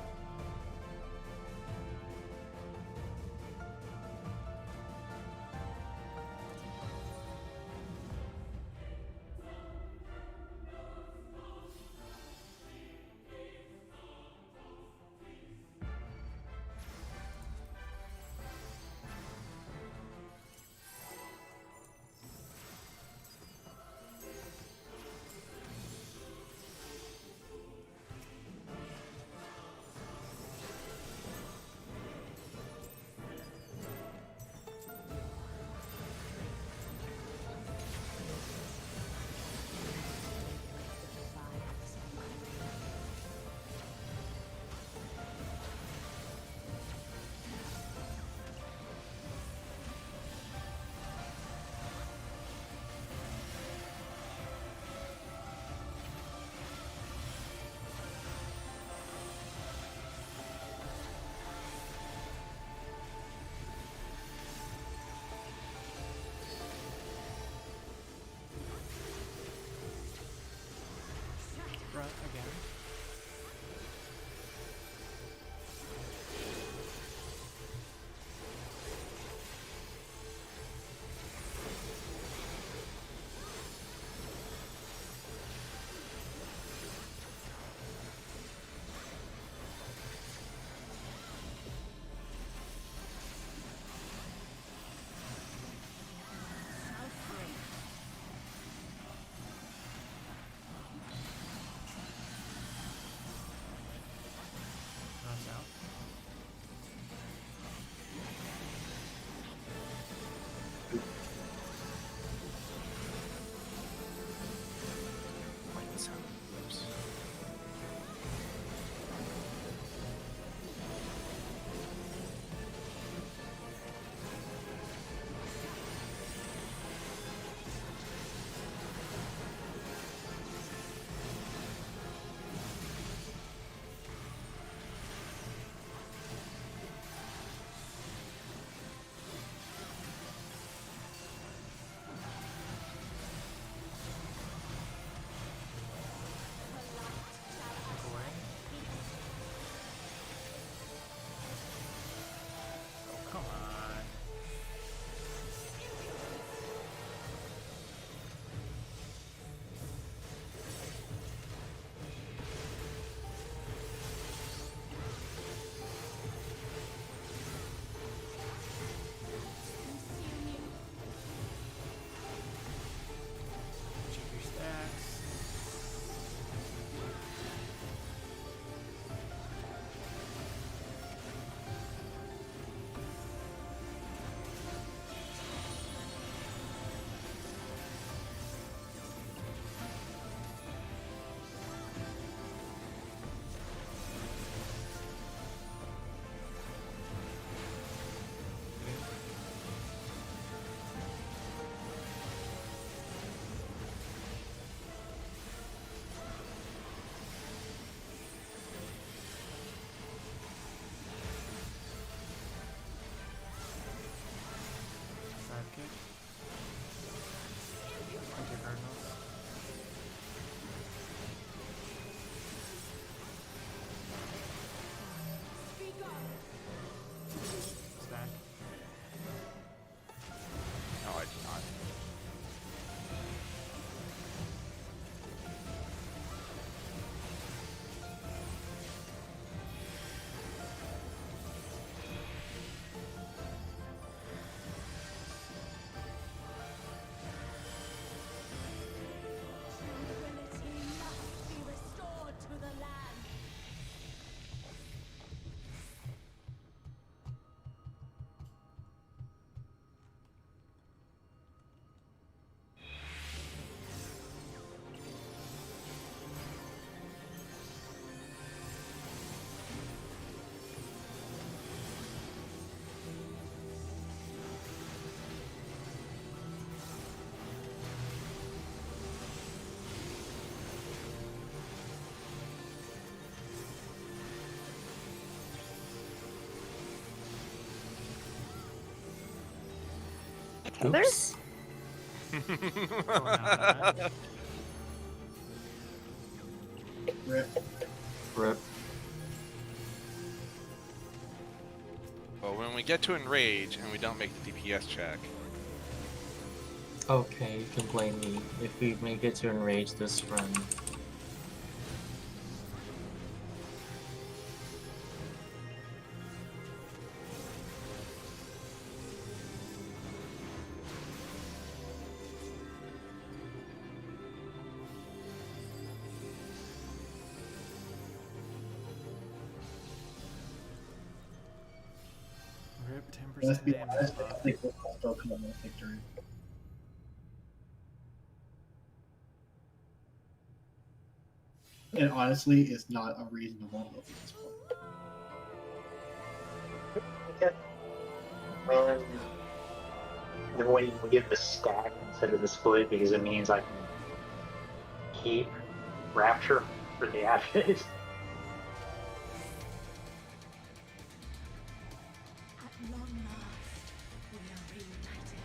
Speaker 9: Heather?
Speaker 2: Oops.
Speaker 8: Rip.
Speaker 2: Rip.
Speaker 6: But when we get to enrage and we don't make the DPS check,
Speaker 2: Okay, you can blame me if we make it to enrage this run.
Speaker 5: Rip
Speaker 8: Let's
Speaker 5: 10%
Speaker 8: be
Speaker 5: damage
Speaker 8: honest, I
Speaker 5: buff.
Speaker 8: think we'll still come with victory. And honestly, it's not a reasonable move at this point.
Speaker 7: And when you give the stack instead of the split, because it means I can keep Rapture for the ashes.
Speaker 10: At long last, we are reunited.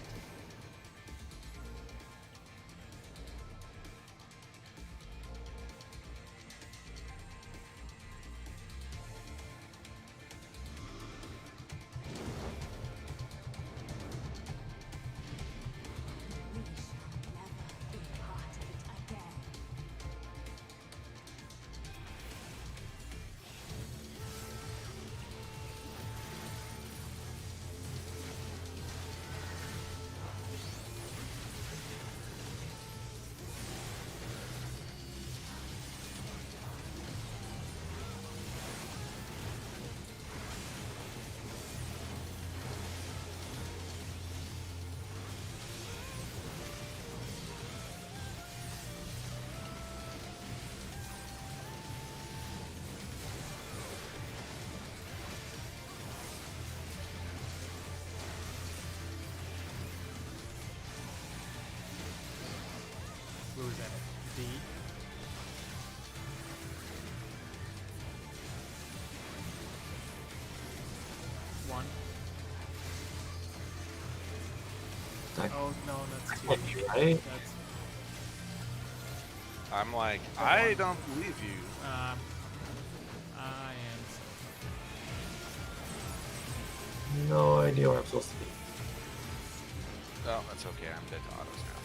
Speaker 10: We shall never be parted again.
Speaker 5: What was that? D? One. Oh no, that's two.
Speaker 2: Right?
Speaker 5: That's
Speaker 6: I'm like, I don't believe you.
Speaker 5: I am.
Speaker 2: No idea where I'm supposed to be.
Speaker 6: Oh, that's okay. I'm dead to autos now.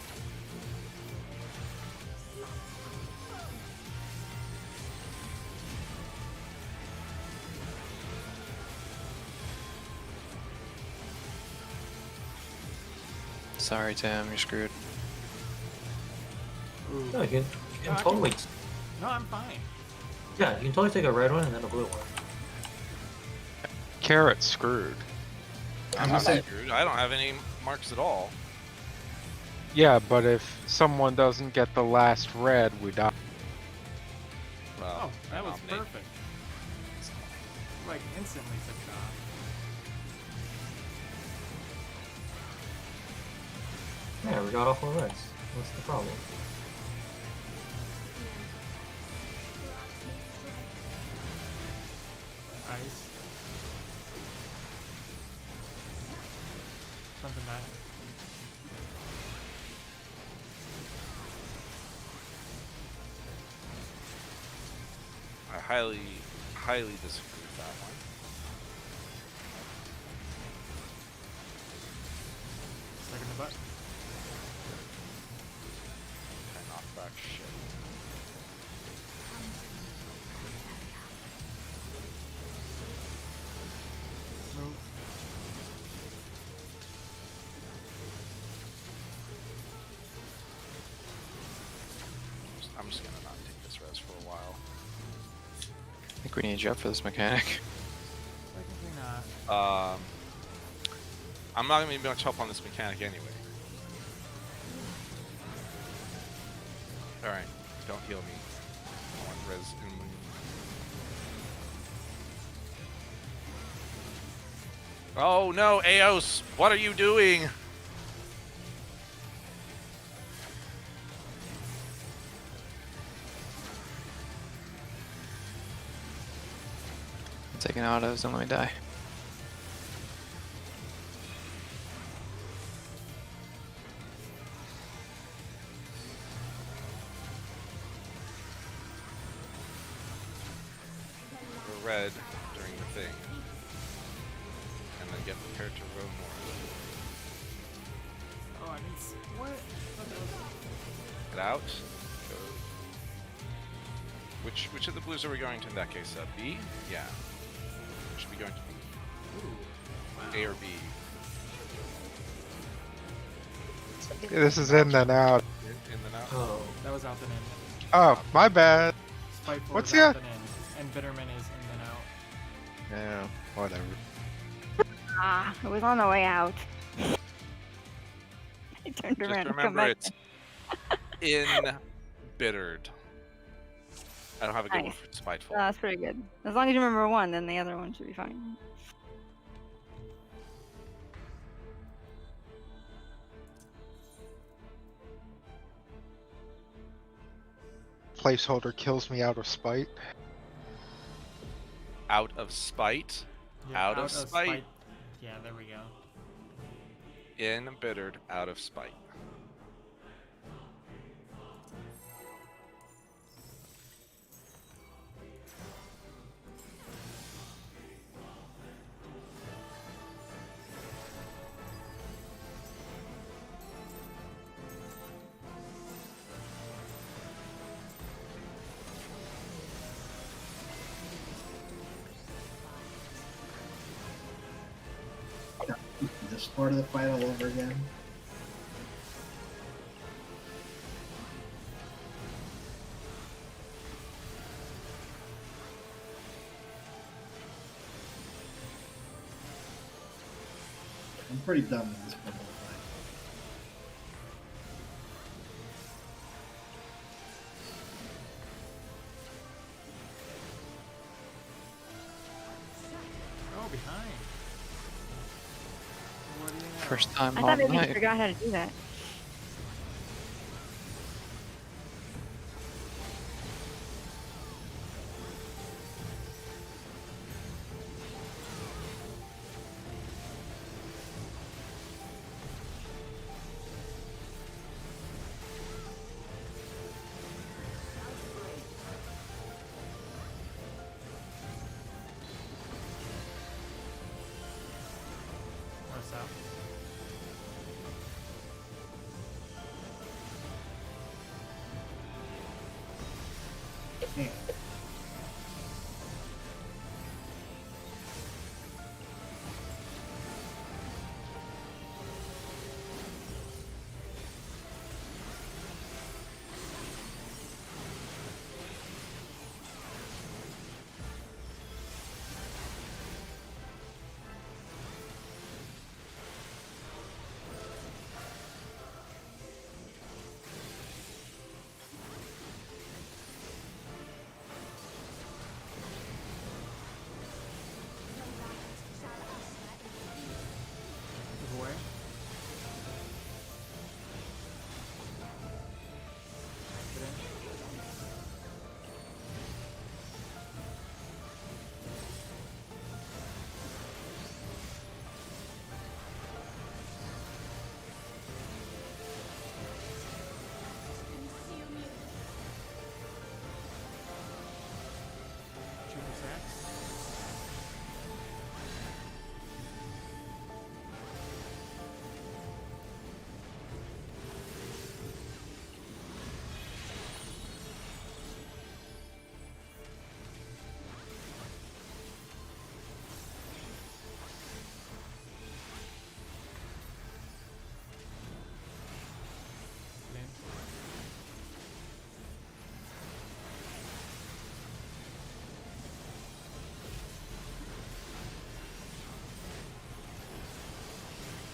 Speaker 4: Sorry, Tim, you're screwed.
Speaker 5: Ooh.
Speaker 2: No, you
Speaker 5: No,
Speaker 2: can
Speaker 5: I
Speaker 2: totally.
Speaker 5: No, I'm fine.
Speaker 2: Yeah, you can totally take a red one and then a blue one.
Speaker 1: Carrot's screwed.
Speaker 6: I'm not screwed. I don't have any marks at all.
Speaker 1: Yeah, but if someone doesn't get the last red, we die.
Speaker 6: Well,
Speaker 5: Oh, that was
Speaker 6: I'll make-
Speaker 5: perfect. Like instantly took it off.
Speaker 2: Yeah, we got off on reds. What's the problem?
Speaker 5: Ice. Something bad.
Speaker 6: I highly, highly disagree with that one.
Speaker 5: Stuck in the butt.
Speaker 6: I knocked back shit.
Speaker 5: Move.
Speaker 6: I'm just gonna not take this res for a while.
Speaker 4: I think we need you up for this mechanic.
Speaker 5: Technically not.
Speaker 6: I'm not gonna be much help on this mechanic anyway. Alright, don't heal me. I want res in me. Oh no, Eos! What are you doing?
Speaker 4: I'm taking autos, don't let me die.
Speaker 6: red during the thing, and then get prepared to row north.
Speaker 5: Oh, I didn't see. What?
Speaker 6: Get out. Go. Which of the blues are we going to in that case? B? Yeah. We should be going to B.
Speaker 5: Ooh.
Speaker 6: A or B.
Speaker 1: This is in then out.
Speaker 6: In the now.
Speaker 2: Oh.
Speaker 5: That was out then in.
Speaker 1: Oh, my bad.
Speaker 5: Spiteful
Speaker 1: What's
Speaker 5: is out
Speaker 1: the-
Speaker 5: then in, and Bitterman is in then out.
Speaker 1: Yeah, whatever.
Speaker 9: Ah, it was on the way out. I turned
Speaker 6: Just
Speaker 9: around to come
Speaker 6: remember
Speaker 9: back.
Speaker 6: it's embittered. I don't have a good one
Speaker 9: Nice.
Speaker 6: for spiteful.
Speaker 9: That's pretty good. As long as you remember one, then the other one should be fine.
Speaker 1: Placeholder kills me out of spite.
Speaker 6: Out of spite.
Speaker 5: Yeah,
Speaker 6: Out of spite.
Speaker 5: Yeah, there we go.
Speaker 6: Embittered out of spite.
Speaker 8: This part of the fight all over again. I'm pretty done with this part of the fight.
Speaker 5: Oh, behind. What do you know?
Speaker 4: First time
Speaker 9: I
Speaker 4: all
Speaker 9: thought maybe you
Speaker 4: night.
Speaker 9: forgot how to do that.
Speaker 5: What's up?
Speaker 8: Yeah.
Speaker 5: Move away. Get in. Shoot his axe. Get in.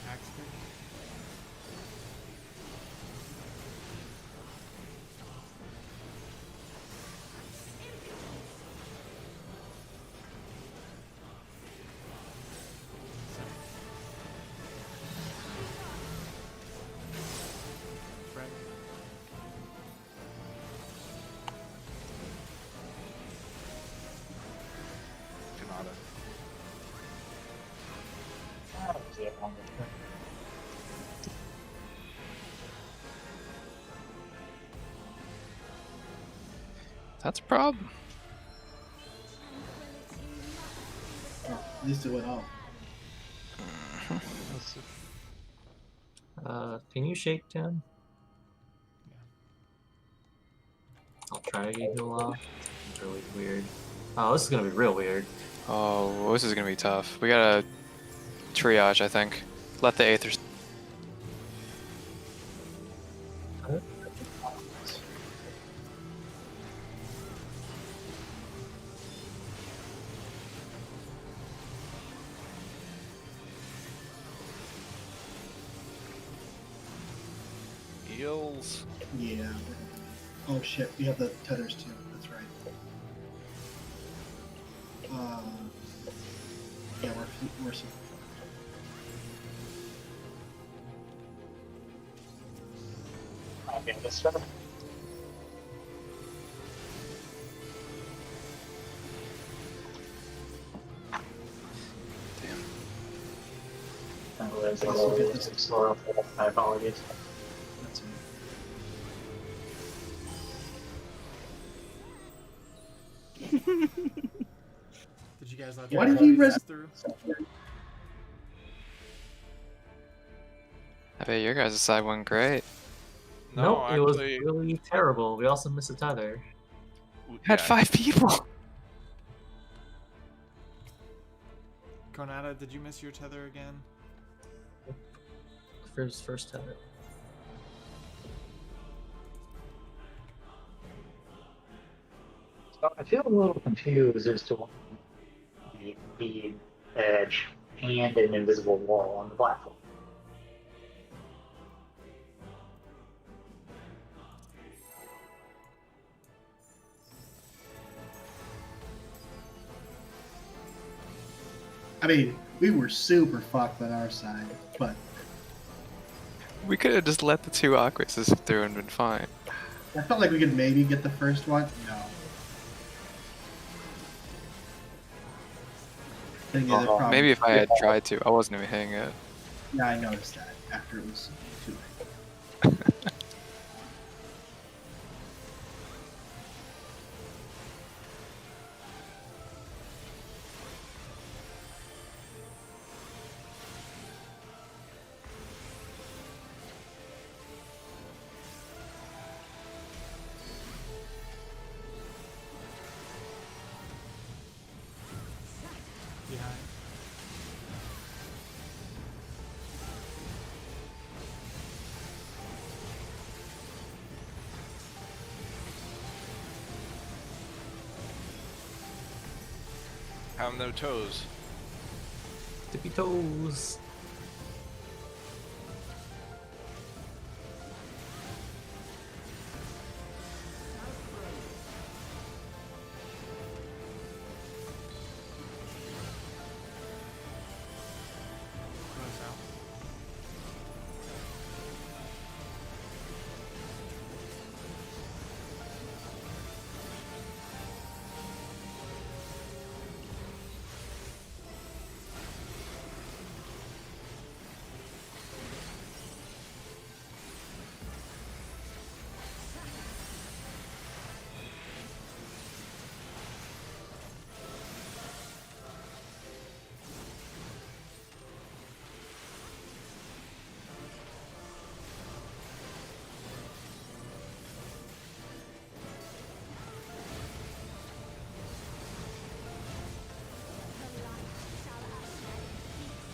Speaker 5: Axe kick. Fred.
Speaker 6: Kanata.
Speaker 4: That's a problem.
Speaker 8: At least it went off.
Speaker 2: Can you shake 10? I'll try to get heal off. It's really weird. Oh, this is gonna be real weird.
Speaker 4: Oh, this is gonna be tough. We gotta triage, I think. Let the Aethers.
Speaker 6: Heals.
Speaker 8: Yeah. Oh shit, we have the tethers too. That's right. Yeah, we're super fucked.
Speaker 3: Okay, this one.
Speaker 7: My apologies.
Speaker 8: That's it.
Speaker 5: Did you guys let
Speaker 8: Why
Speaker 5: the
Speaker 8: did he
Speaker 5: zombies
Speaker 8: res-
Speaker 5: through?
Speaker 4: I bet your guys' side went great.
Speaker 2: Nope, it was
Speaker 6: actually,
Speaker 2: really terrible. We also missed a tether.
Speaker 4: Had 5 people.
Speaker 5: Konata, did you miss your tether again?
Speaker 2: First tether.
Speaker 7: So I feel a little confused as to why the edge and an invisible wall on the platform.
Speaker 8: I mean, we were super fucked on our side, but
Speaker 4: We could have just let the 2 Aquases through and been fine.
Speaker 8: I felt like we could maybe get the first one. No. Then the other problem-
Speaker 4: Maybe if I had tried to. I wasn't even hitting it.
Speaker 8: Yeah, I noticed that after it was too late.
Speaker 5: Behind.
Speaker 6: Have no toes.
Speaker 2: Tippy toes.
Speaker 5: Close out.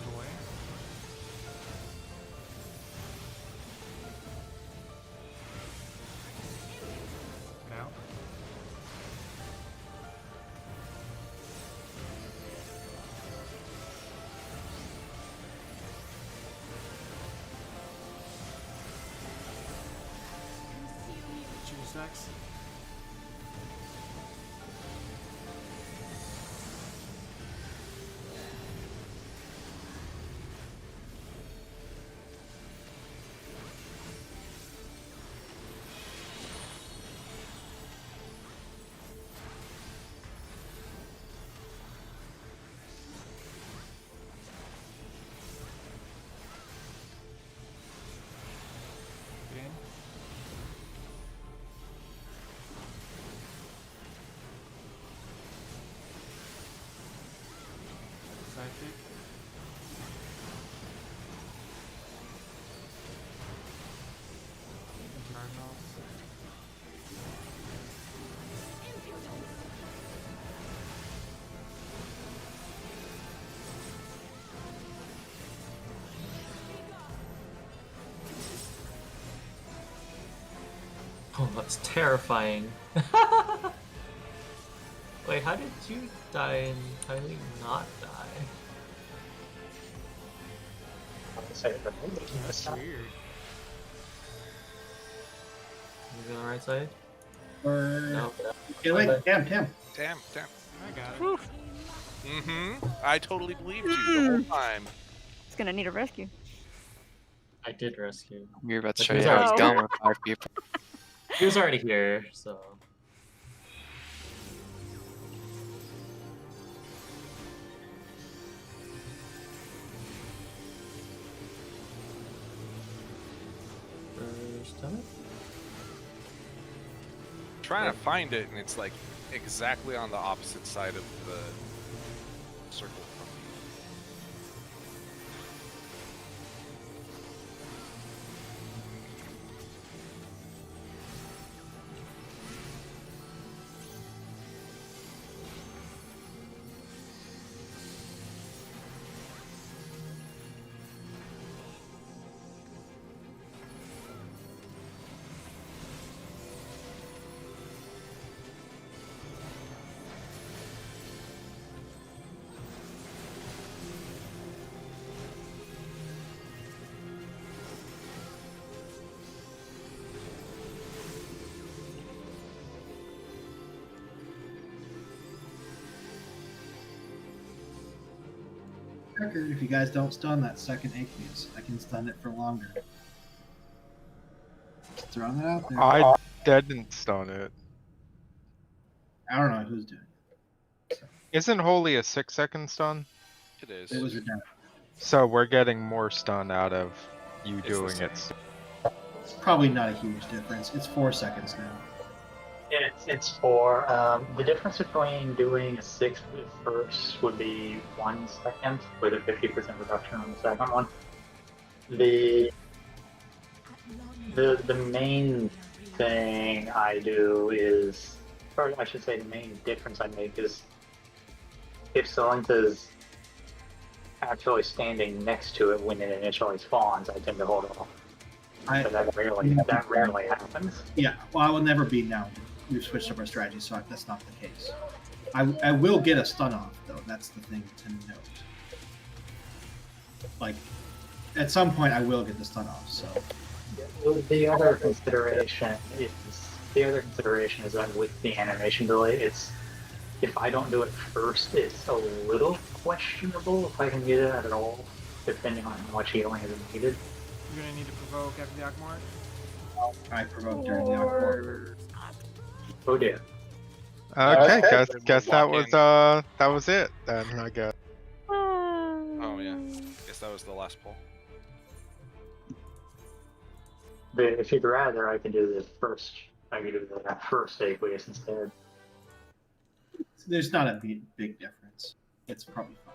Speaker 5: Move away. Get out. Choose next. Get in.
Speaker 2: that's terrifying. Wait, how did you die and Kylie not die?
Speaker 5: That's weird.
Speaker 2: Moving on the right side?
Speaker 8: Or
Speaker 2: No.
Speaker 8: okay, wait, damn.
Speaker 6: Damn.
Speaker 5: I got it.
Speaker 6: Mm-hmm. I totally believed you the whole time.
Speaker 9: It's gonna need a rescue.
Speaker 2: I did rescue.
Speaker 4: We were about to
Speaker 2: But
Speaker 4: show
Speaker 2: he
Speaker 4: you
Speaker 2: was
Speaker 4: how it's
Speaker 9: already-
Speaker 4: done with 5 people.
Speaker 2: He was already here, so. First time?
Speaker 6: Trying to find it, and it's like exactly on the opposite side of the circle from me.
Speaker 8: Record, if you guys don't stun that second aqueous, I can stun it for longer. Just throwing that out there.
Speaker 1: I didn't stun it.
Speaker 8: I don't know who's doing
Speaker 1: Isn't Holy a 6-second stun?
Speaker 6: It is.
Speaker 8: it. It was redemption.
Speaker 1: So we're getting more stun out of you
Speaker 6: It's the
Speaker 1: doing
Speaker 6: same.
Speaker 1: it.
Speaker 8: It's probably not a huge difference. It's 4 seconds now.
Speaker 7: It's 4. The difference between doing a 6 with first would be 1 second with a 50% reduction on the second one. The main thing I do is, or I should say the main difference I make is if Solenta's actually standing next to it when it initially spawns, I tend to hold off. But that rarely happens.
Speaker 8: Yeah, well, I will never be now. We've switched up our strategy, so that's not the case. I will get a stun off, though. That's the thing to note. Like, at some point, I will get the stun off, so.
Speaker 7: The other consideration is that with the animation delay, it's if I don't do it first, it's a little questionable if I can get it at all, depending on how much healing is needed.
Speaker 5: You're gonna need to provoke after the Akmart.
Speaker 8: I provoked during the encore.
Speaker 7: Oh dear.
Speaker 1: Okay,
Speaker 6: Okay.
Speaker 1: guess that was it then, I guess.
Speaker 6: Oh yeah. Guess that was the last poll.
Speaker 7: But if you'd rather, I can do the first. I can do the first aqueous instead.
Speaker 8: There's not a big difference. It's probably fine.